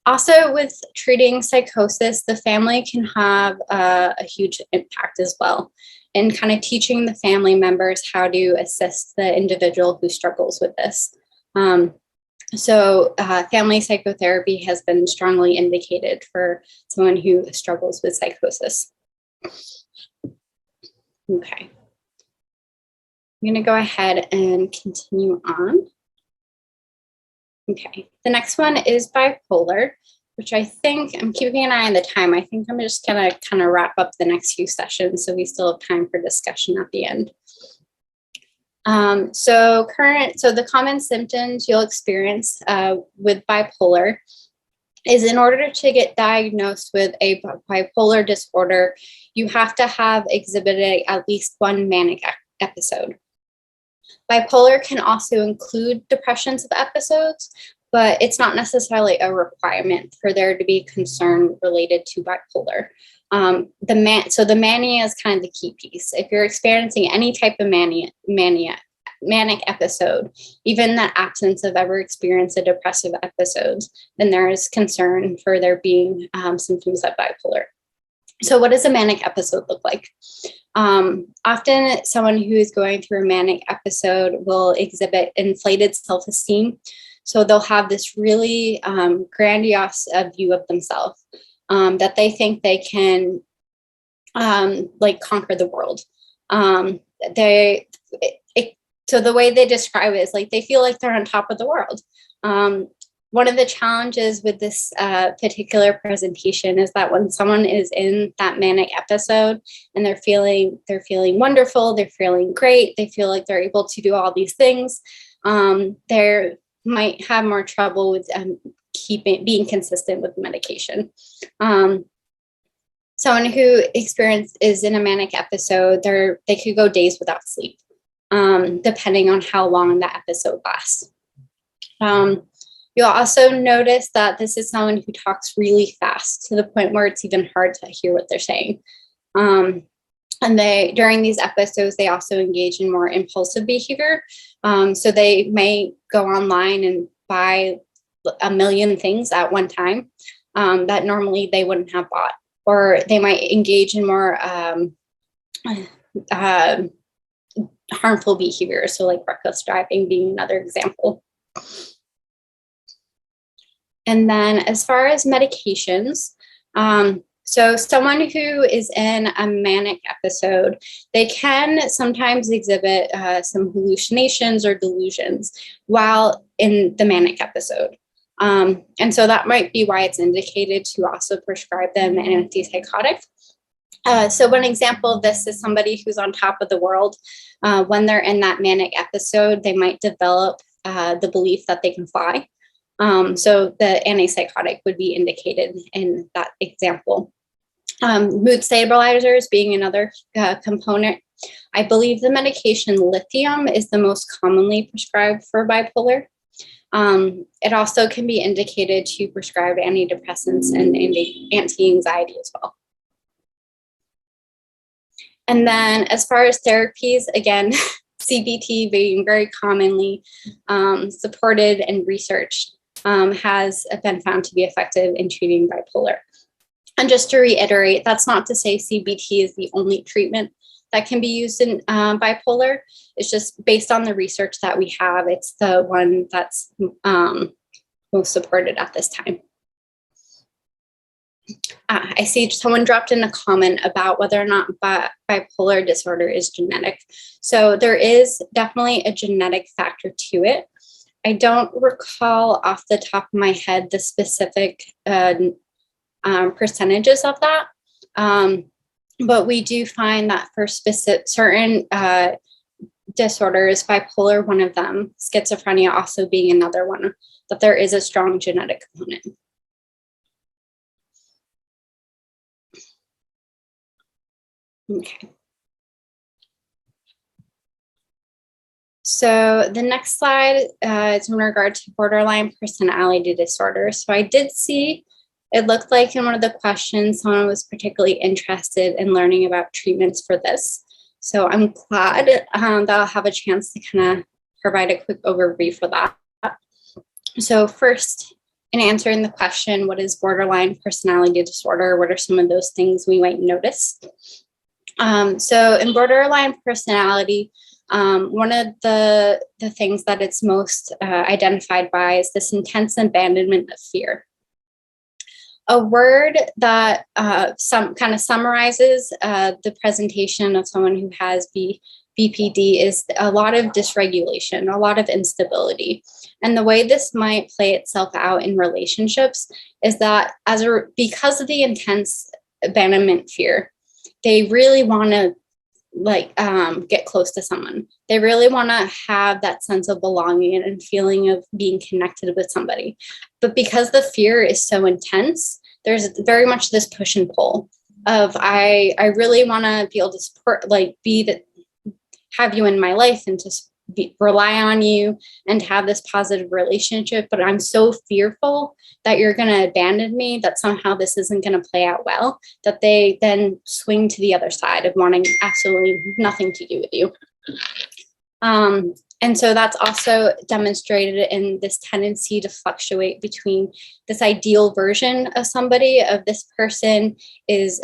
Also, with treating psychosis, the family can have a huge impact as well, in kind of teaching the family members how to assist the individual who struggles with this. So family psychotherapy has been strongly indicated for someone who struggles with psychosis. Okay. I'm going to go ahead and continue on. Okay, the next one is bipolar, which I think, I'm keeping an eye on the time. I think I'm just going to kind of wrap up the next few sessions so we still have time for discussion at the end. So the common symptoms you'll experience with bipolar is, in order to get diagnosed with a bipolar disorder, you have to have exhibited at least one manic episode. Bipolar can also include depressions of episodes, but it's not necessarily a requirement for there to be concern related to bipolar. So the mania is kind of the key piece. If you're experiencing any type of manic episode, even that absence of ever experience of depressive episodes, then there is concern for there being symptoms of bipolar. So what does a manic episode look like? Often someone who is going through a manic episode will exhibit inflated self-esteem. So they'll have this really grandiose view of themselves, that they think they can conquer the world. So the way they describe it is like they feel like they're on top of the world. One of the challenges with this particular presentation is that when someone is in that manic episode and they're feeling wonderful, they're feeling great, they feel like they're able to do all these things, they might have more trouble with being consistent with medication. Someone who is in a manic episode, they could go days without sleep, depending on how long that episode lasts. You'll also notice that this is someone who talks really fast to the point where it's even hard to hear what they're saying. And during these episodes, they also engage in more impulsive behavior. So they may go online and buy a million things at one time that normally they wouldn't have bought, or they might engage in more harmful behavior. So like reckless driving being another example. And then as far as medications, so someone who is in a manic episode, they can sometimes exhibit some hallucinations or delusions while in the manic episode. And so that might be why it's indicated to also prescribe them an antipsychotic. So one example of this is somebody who's on top of the world. When they're in that manic episode, they might develop the belief that they can fly. So the antipsychotic would be indicated in that example. Mood stabilizers being another component. I believe the medication lithium is the most commonly prescribed for bipolar. It also can be indicated to prescribe antidepressants and anti-anxiety as well. And then as far as therapies, again, CBT being very commonly supported and researched has been found to be effective in treating bipolar. And just to reiterate, that's not to say CBT is the only treatment that can be used in bipolar. It's just based on the research that we have, it's the one that's most supported at this time. I see someone dropped in a comment about whether or not bipolar disorder is genetic. So there is definitely a genetic factor to it. I don't recall off the top of my head the specific percentages of that. But we do find that for certain disorders, bipolar, one of them, schizophrenia also being another one, that there is a strong genetic component. Okay. So the next slide is in regard to borderline personality disorder. So I did see, it looked like in one of the questions, someone was particularly interested in learning about treatments for this. So I'm glad that I'll have a chance to kind of provide a quick overview for that. So first, in answering the question, what is borderline personality disorder? What are some of those things we might notice? So in borderline personality, one of the things that it's most identified by is this intense abandonment of fear. A word that some kind of summarizes the presentation of someone who has BPD is a lot of dysregulation, a lot of instability. And the way this might play itself out in relationships is that because of the intense abandonment fear, they really want to get close to someone. They really want to have that sense of belonging and feeling of being connected with somebody. But because the fear is so intense, there's very much this push and pull of I really want to be able to support, have you in my life and to rely on you and have this positive relationship, but I'm so fearful that you're going to abandon me, that somehow this isn't going to play out well, that they then swing to the other side of wanting absolutely nothing to do with you. And so that's also demonstrated in this tendency to fluctuate between this ideal version of somebody, of this person is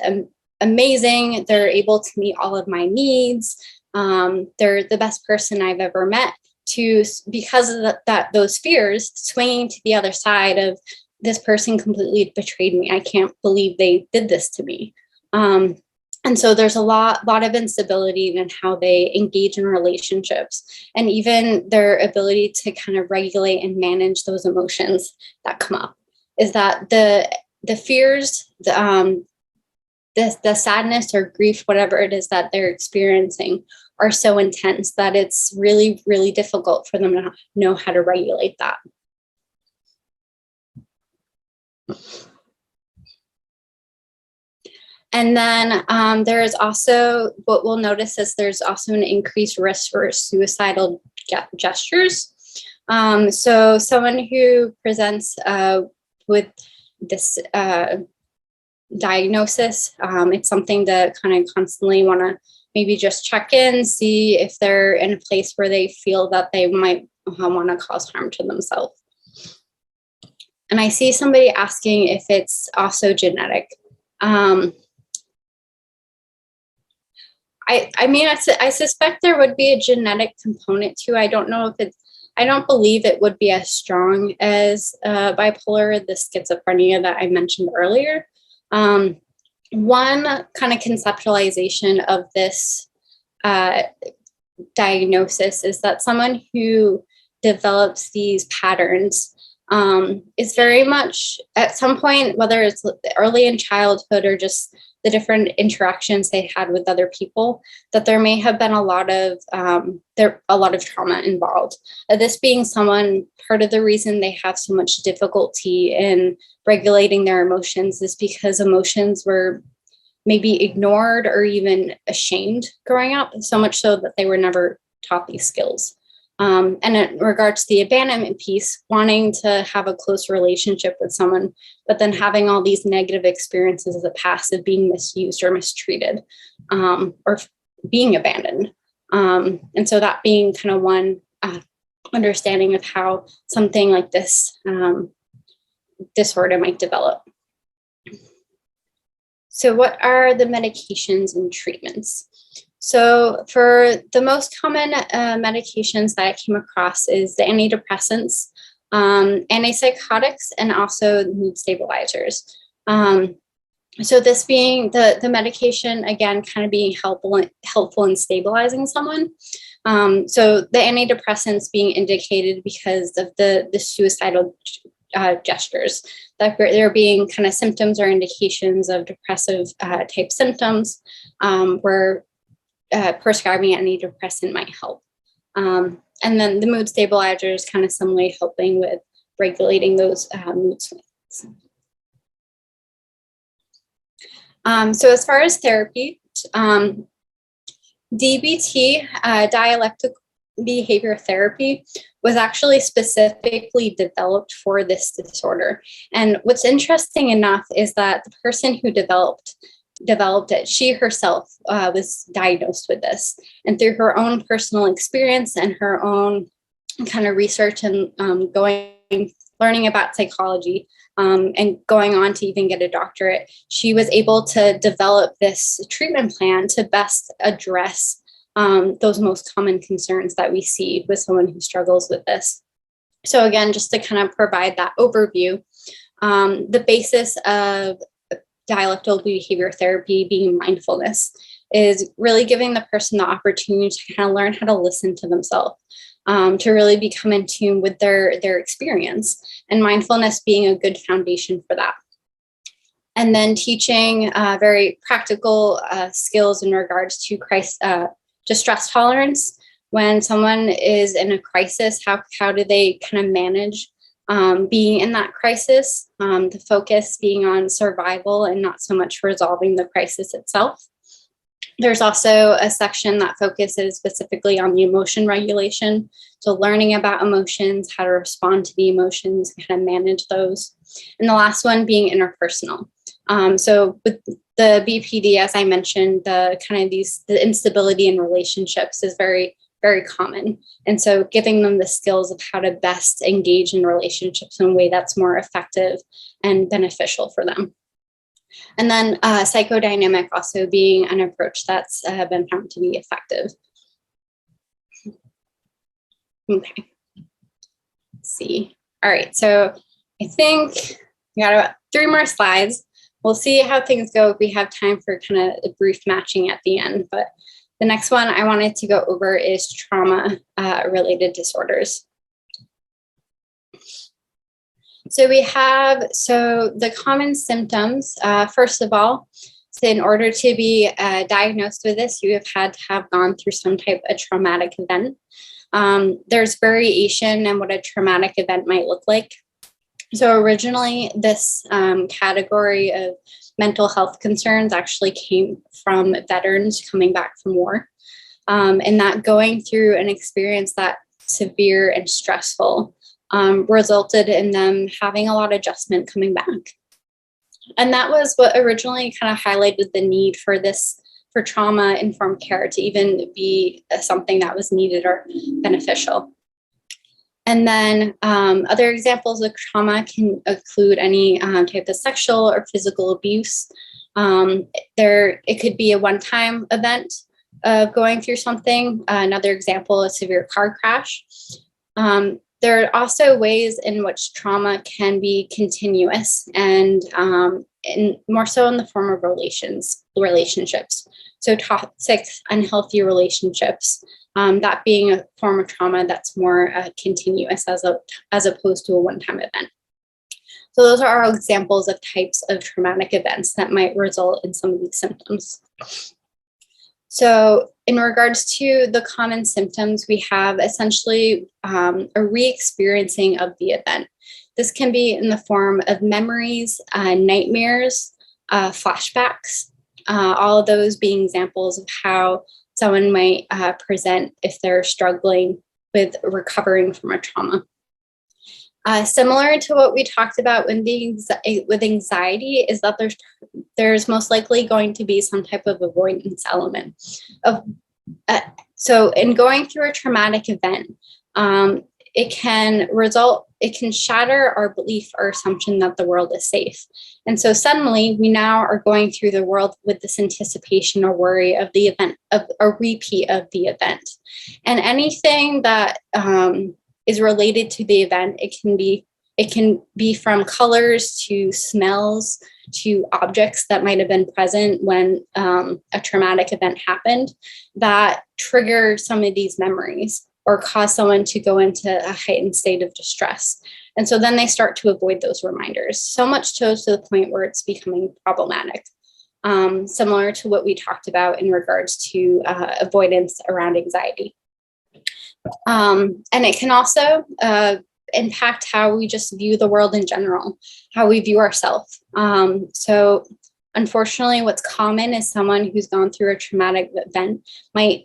amazing, they're able to meet all of my needs, they're the best person I've ever met, to, because of those fears, swinging to the other side of, this person completely betrayed me, I can't believe they did this to me. And so there's a lot of instability in how they engage in relationships, and even their ability to kind of regulate and manage those emotions that come up. Is that the fears, the sadness or grief, whatever it is that they're experiencing, are so intense that it's really, really difficult for them to know how to regulate that. And then there is also, what we'll notice is there's also an increased risk for suicidal gestures. So someone who presents with this diagnosis, it's something to kind of constantly want to maybe just check in, see if they're in a place where they feel that they might want to cause harm to themselves. And I see somebody asking if it's also genetic. I mean, I suspect there would be a genetic component too. I don't know if it's, I don't believe it would be as strong as bipolar, the schizophrenia that I mentioned earlier. One kind of conceptualization of this diagnosis is that someone who develops these patterns is very much at some point, whether it's early in childhood or just the different interactions they had with other people, that there may have been a lot of trauma involved. This being someone, part of the reason they have so much difficulty in regulating their emotions is because emotions were maybe ignored or even ashamed growing up, so much so that they were never taught these skills. And in regards to the abandonment piece, wanting to have a close relationship with someone, but then having all these negative experiences of the past of being misused or mistreated, or being abandoned. And so that being kind of one understanding of how something like this disorder might develop. So what are the medications and treatments? So for the most common medications that I came across is the antidepressants, antipsychotics, and also mood stabilizers. So this being the medication, again, kind of being helpful in stabilizing someone. So the antidepressants being indicated because of the suicidal gestures, that there being kind of symptoms or indications of depressive type symptoms, where prescribing antidepressant might help. And then the mood stabilizers kind of similarly helping with regulating those mood swings. So as far as therapy, DBT, dialectical behavior therapy, was actually specifically developed for this disorder. And what's interesting enough is that the person who developed it, she herself was diagnosed with this. And through her own personal experience and her own kind of research and learning about psychology, and going on to even get a doctorate, she was able to develop this treatment plan to best address those most common concerns that we see with someone who struggles with this. So again, just to kind of provide that overview, the basis of dialectical behavior therapy being mindfulness is really giving the person the opportunity to kind of learn how to listen to themselves, to really become in tune with their experience, and mindfulness being a good foundation for that. And then teaching very practical skills in regards to stress tolerance. When someone is in a crisis, how do they kind of manage being in that crisis, the focus being on survival and not so much resolving the crisis itself. There's also a section that focuses specifically on the emotion regulation. So learning about emotions, how to respond to the emotions, how to manage those. And the last one being interpersonal. So with the BPD, as I mentioned, the instability in relationships is very, very common. And so giving them the skills of how to best engage in relationships in a way that's more effective and beneficial for them. And then psychodynamic also being an approach that's been found to be effective. Okay, let's see. All right, so I think we got about 3 more slides. We'll see how things go if we have time for kind of a brief matching at the end. But the next one I wanted to go over is trauma-related disorders. So we have, the common symptoms, first of all, so in order to be diagnosed with this, you have had to have gone through some type of traumatic event. There's variation in what a traumatic event might look like. So originally, this category of mental health concerns actually came from veterans coming back from war, and that going through an experience that severe and stressful resulted in them having a lot of adjustment coming back. And that was what originally kind of highlighted the need for trauma-informed care to even be something that was needed or beneficial. And then other examples of trauma can include any type of sexual or physical abuse. It could be a one-time event of going through something. Another example is severe car crash. There are also ways in which trauma can be continuous and more so in the form of relationships. So toxic, unhealthy relationships, that being a form of trauma that's more continuous as opposed to a one-time event. So those are all examples of types of traumatic events that might result in some of these symptoms. So in regards to the common symptoms, we have essentially a re-experiencing of the event. This can be in the form of memories, nightmares, flashbacks, all of those being examples of how someone might present if they're struggling with recovering from a trauma. Similar to what we talked about with anxiety is that there's most likely going to be some type of avoidance element. So in going through a traumatic event, it can shatter our belief or assumption that the world is safe. And so suddenly we now are going through the world with this anticipation or worry of the event, of a repeat of the event. And anything that is related to the event, it can be from colors to smells to objects that might have been present when a traumatic event happened that trigger some of these memories or cause someone to go into a heightened state of distress. And so then they start to avoid those reminders, so much so to the point where it's becoming problematic, similar to what we talked about in regards to avoidance around anxiety. And it can also impact how we just view the world in general, how we view ourselves. So unfortunately, what's common is someone who's gone through a traumatic event might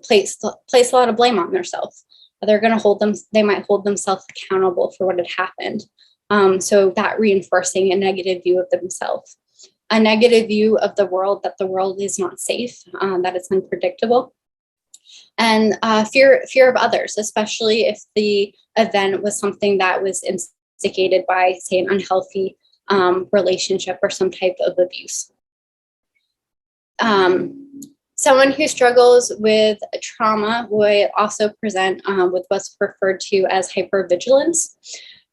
place a lot of blame on themselves. They might hold themselves accountable for what had happened. So that reinforcing a negative view of themselves, a negative view of the world, that the world is not safe, that it's unpredictable. And fear of others, especially if the event was something that was instigated by, say, an unhealthy relationship or some type of abuse. Someone who struggles with trauma will also present with what's referred to as hypervigilance.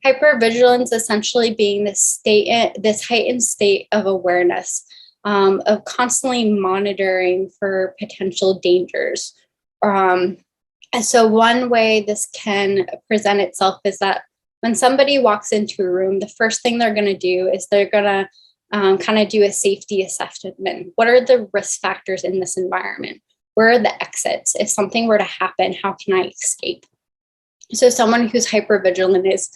Hypervigilance essentially being this heightened state of awareness, of constantly monitoring for potential dangers. And so one way this can present itself is that when somebody walks into a room, the first thing they're going to do is they're going to kind of do a safety assessment. What are the risk factors in this environment? Where are the exits? If something were to happen, how can I escape? So someone who's hypervigilant is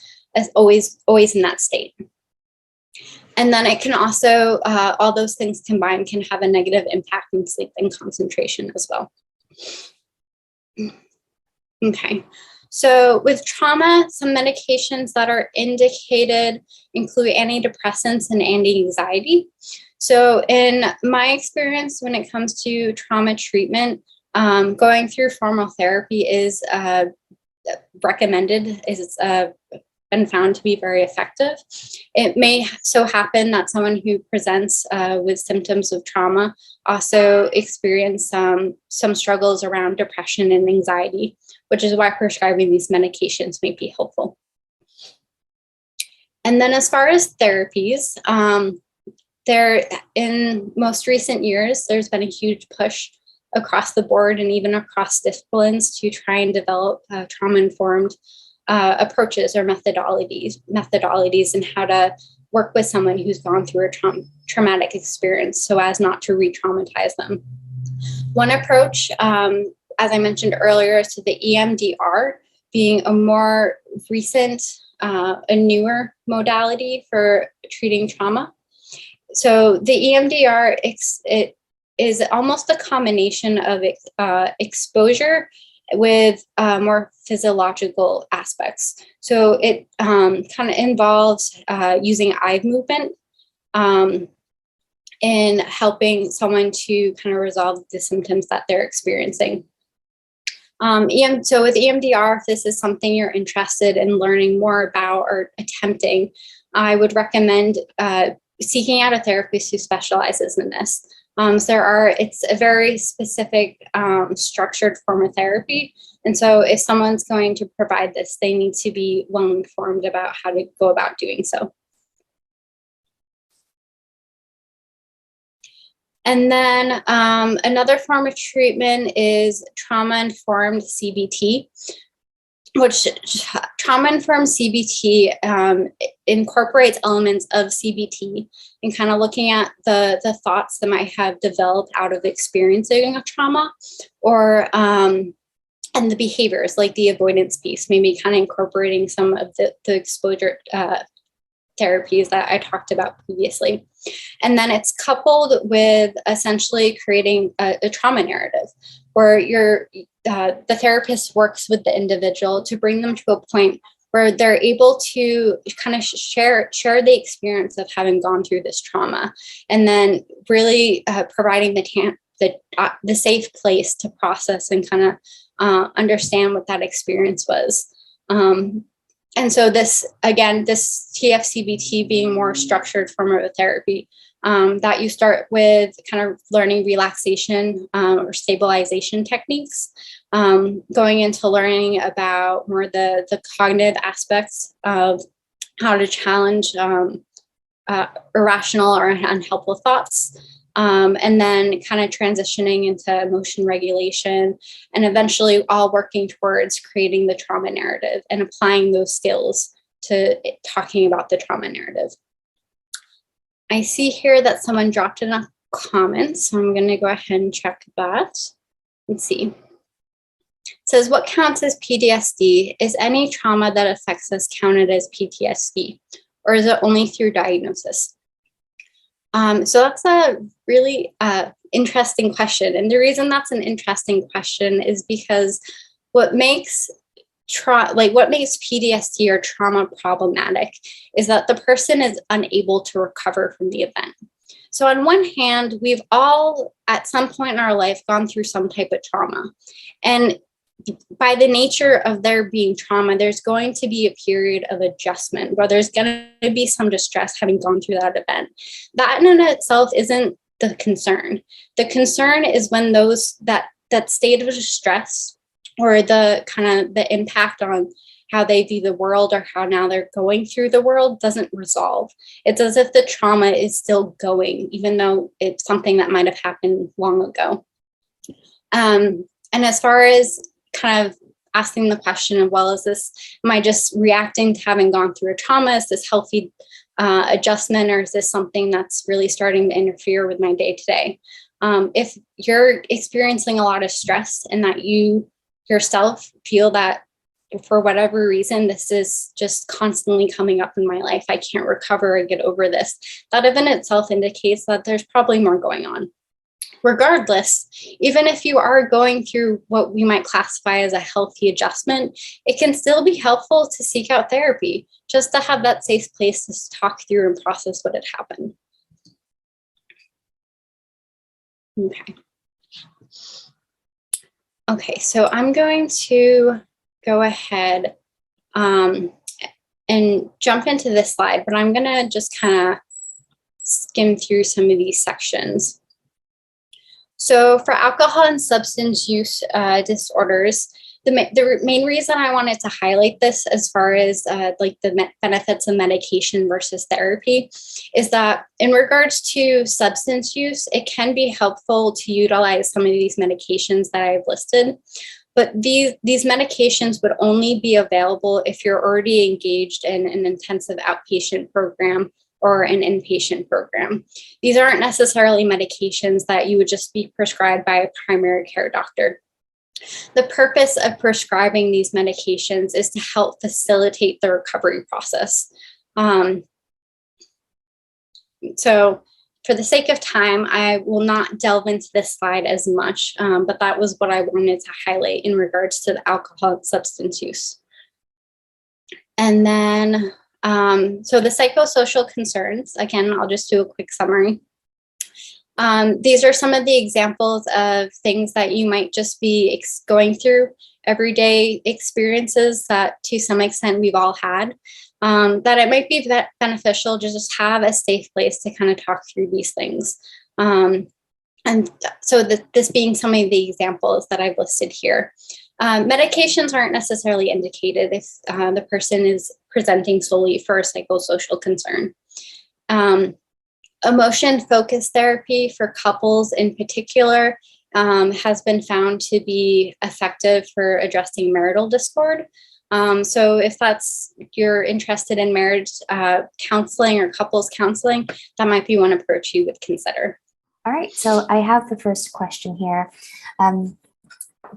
always in that state. And then it can also, all those things combined can have a negative impact on sleep and concentration as well. Okay, so with trauma, some medications that are indicated include antidepressants and anti-anxiety. So in my experience, when it comes to trauma treatment, going through formal therapy is recommended, is been found to be very effective. It may so happen that someone who presents with symptoms of trauma also experience some struggles around depression and anxiety, which is why prescribing these medications may be helpful. And then as far as therapies, in most recent years, there's been a huge push across the board and even across disciplines to try and develop trauma-informed approaches or methodologies and how to work with someone who's gone through a traumatic experience so as not to re-traumatize them. One approach, as I mentioned earlier, is to the EMDR being a more recent, a newer modality for treating trauma. So the EMDR, it is almost a combination of exposure with more physiological aspects. So it kind of involves using eye movement in helping someone to kind of resolve the symptoms that they're experiencing. So with EMDR, if this is something you're interested in learning more about or attempting, I would recommend seeking out a therapist who specializes in this. So it's a very specific structured form of therapy. And so if someone's going to provide this, they need to be well informed about how to go about doing so. And then another form of treatment is trauma-informed CBT, which trauma-informed CBT incorporates elements of CBT and kind of looking at the thoughts that might have developed out of experiencing a trauma, or and the behaviors like the avoidance piece, maybe kind of incorporating some of the exposure therapies that I talked about previously. And then it's coupled with essentially creating a trauma narrative where the therapist works with the individual to bring them to a point where they're able to kind of share the experience of having gone through this trauma, and then really providing the safe place to process and kind of understand what that experience was. And so this TFCBT being more structured form of therapy, that you start with kind of learning relaxation or stabilization techniques, going into learning about more the cognitive aspects of how to challenge irrational or unhelpful thoughts, and then kind of transitioning into emotion regulation, and eventually all working towards creating the trauma narrative and applying those skills to talking about the trauma narrative. I see here that someone dropped in a comment, so I'm going to go ahead and check that. Let's see. It says, what counts as PTSD? Is any trauma that affects us counted as PTSD, or is it only through diagnosis? So that's a really interesting question. And the reason that's an interesting question is because what makes PTSD or trauma problematic is that the person is unable to recover from the event. So on one hand, we've all at some point in our life gone through some type of trauma. And by the nature of there being trauma, there's going to be a period of adjustment where there's going to be some distress having gone through that event. That in and of itself isn't the concern. The concern is when that state of distress or the kind of the impact on how they view the world or how now they're going through the world doesn't resolve. It's as if the trauma is still going, even though it's something that might have happened long ago. And as far as kind of asking the question of, well, am I just reacting to having gone through a trauma? Is this healthy adjustment, or is this something that's really starting to interfere with my day-to-day? If you're experiencing a lot of stress and that you yourself feel that for whatever reason, this is just constantly coming up in my life. I can't recover or get over this. That in itself indicates that there's probably more going on. Regardless, even if you are going through what we might classify as a healthy adjustment, it can still be helpful to seek out therapy, just to have that safe place to talk through and process what had happened. Okay. Okay, so I'm going to go ahead and jump into this slide, but I'm going to just kind of skim through some of these sections. So for alcohol and substance use disorders, the main reason I wanted to highlight this as far as like the benefits of medication versus therapy is that in regards to substance use, it can be helpful to utilize some of these medications that I've listed. But these medications would only be available if you're already engaged in an intensive outpatient program or an inpatient program. These aren't necessarily medications that you would just be prescribed by a primary care doctor. The purpose of prescribing these medications is to help facilitate the recovery process. So for the sake of time, I will not delve into this slide as much, but that was what I wanted to highlight in regards to the alcohol and substance use. And then, so the psychosocial concerns, again, I'll just do a quick summary. These are some of the examples of things that you might just be going through, everyday experiences that to some extent we've all had, that it might be beneficial to just have a safe place to kind of talk through these things. And so this being some of the examples that I've listed here. Medications aren't necessarily indicated if the person is presenting solely for a psychosocial concern. Emotion-focused therapy for couples in particular has been found to be effective for addressing marital discord. So if you're interested in marriage counseling or couples counseling, that might be one approach you would consider. All right, so I have the first question here.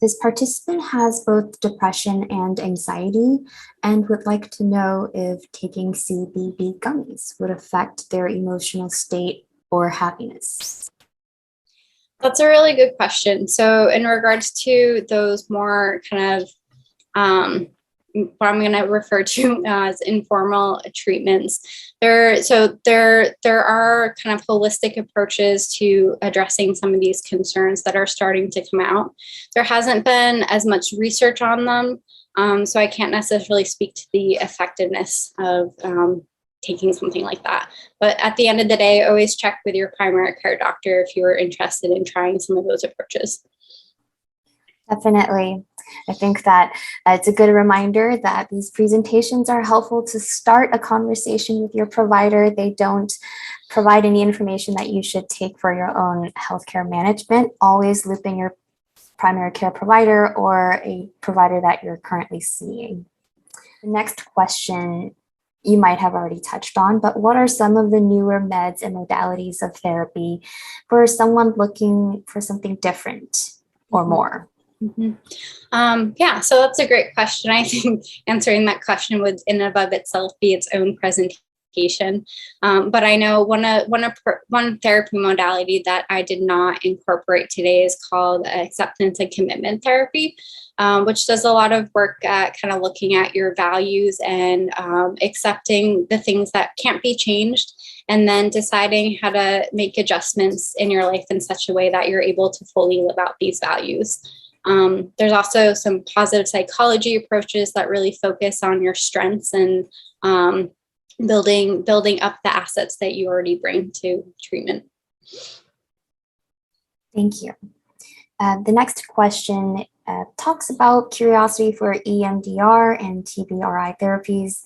This participant has both depression and anxiety and would like to know if taking CBD gummies would affect their emotional state or happiness. That's a really good question. So in regards to those more kind of what I'm going to refer to as informal treatments, there are kind of holistic approaches to addressing some of these concerns that are starting to come out. There hasn't been as much research on them, so I can't necessarily speak to the effectiveness of taking something like that. But at the end of the day, always check with your primary care doctor if you're interested in trying some of those approaches. Definitely. I think that it's a good reminder that these presentations are helpful to start a conversation with your provider. They don't provide any information that you should take for your own healthcare management. Always loop in your primary care provider or a provider that you're currently seeing. The next question you might have already touched on, but what are some of the newer meds and modalities of therapy for someone looking for something different or more? Mm-hmm. Yeah, so that's a great question. I think answering that question would in and of itself be its own presentation. But I know one therapy modality that I did not incorporate today is called acceptance and commitment therapy, which does a lot of work at kind of looking at your values and accepting the things that can't be changed, and then deciding how to make adjustments in your life in such a way that you're able to fully live out these values. There's also some positive psychology approaches that really focus on your strengths and building up the assets that you already bring to treatment. Thank you. The next question talks about curiosity for EMDR and TBRI therapies.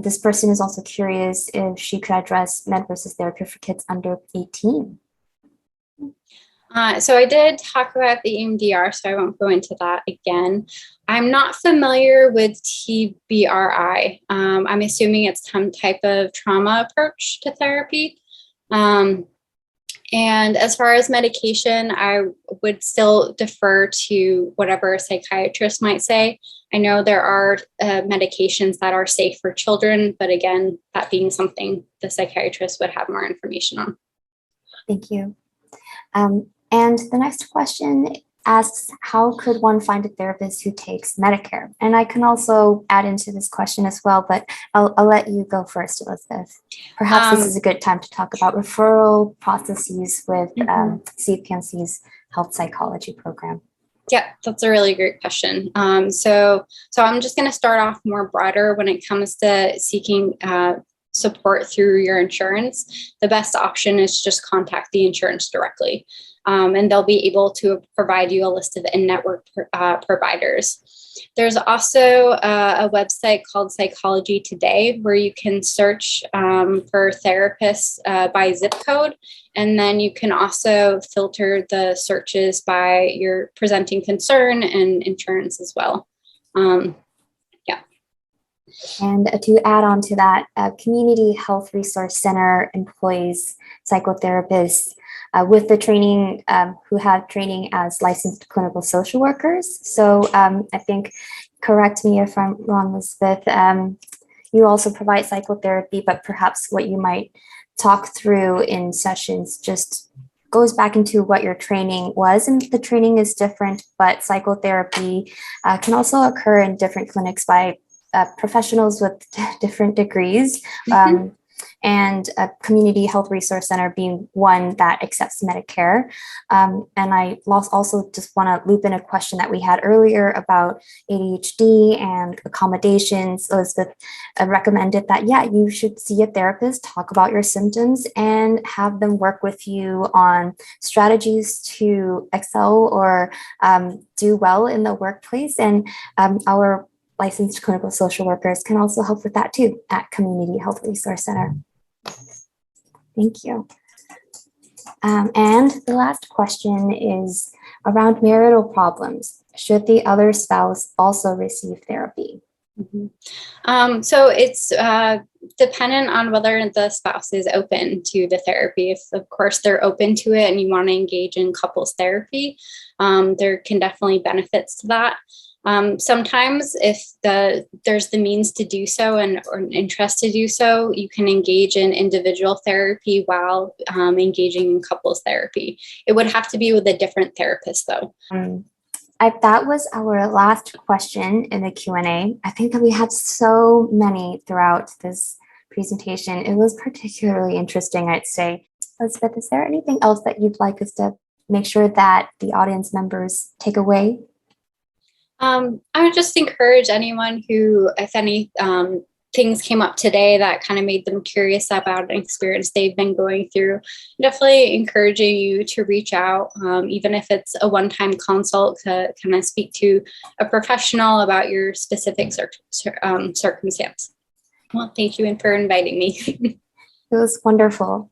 This person is also curious if she could address med versus therapy for kids under 18. So I did talk about the EMDR, so I won't go into that again. I'm not familiar with TBRI. I'm assuming it's some type of trauma approach to therapy. And as far as medication, I would still defer to whatever a psychiatrist might say. I know there are medications that are safe for children, but again, that being something the psychiatrist would have more information on. Thank you. And the next question asks, how could one find a therapist who takes Medicare? And I can also add into this question as well, but I'll let you go first, Elizabeth. Perhaps this is a good time to talk about referral processes with CPMC's health psychology program. Yeah, that's a really great question. So I'm just going to start off more broader when it comes to seeking support through your insurance. The best option is just contact the insurance directly. And they'll be able to provide you a list of in-network providers. There's also a website called Psychology Today where you can search for therapists by zip code. And then you can also filter the searches by your presenting concern and insurance as well. And to add on to that, Community Health Resource Center employs psychotherapists with the training, who have training as licensed clinical social workers. So I think, correct me if I'm wrong, Elizabeth, you also provide psychotherapy, but perhaps what you might talk through in sessions just goes back into what your training was, and the training is different, but psychotherapy can also occur in different clinics by professionals with different degrees, and a Community Health Resource Center being one that accepts Medicare. And I also just want to loop in a question that we had earlier about ADHD and accommodations. Elizabeth recommended that, yeah, you should see a therapist, talk about your symptoms, and have them work with you on strategies to excel or do well in the workplace. And our licensed clinical social workers can also help with that too at Community Health Resource Center. Thank you. And the last question is around marital problems. Should the other spouse also receive therapy? So it's dependent on whether the spouse is open to the therapy. If, of course, they're open to it and you want to engage in couples therapy, there can definitely benefits to that. Sometimes if there's the means to do so or an interest to do so, you can engage in individual therapy while engaging in couples therapy. It would have to be with a different therapist though. That was our last question in the Q&A. I think that we had so many throughout this presentation. It was particularly interesting, I'd say. Elizabeth, is there anything else that you'd like us to make sure that the audience members take away? I would just encourage anyone who, if any things came up today that kind of made them curious about an experience they've been going through, definitely encouraging you to reach out, even if it's a one-time consult, to kind of speak to a professional about your specific circumstance. Well, thank you for inviting me. It was wonderful.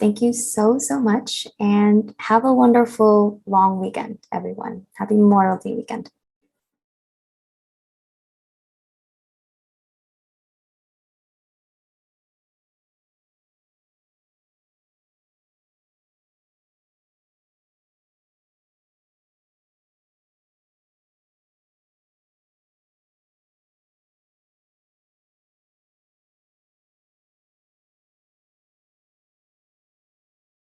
Thank you so much, and have a wonderful long weekend, everyone. Happy Memorial Day weekend.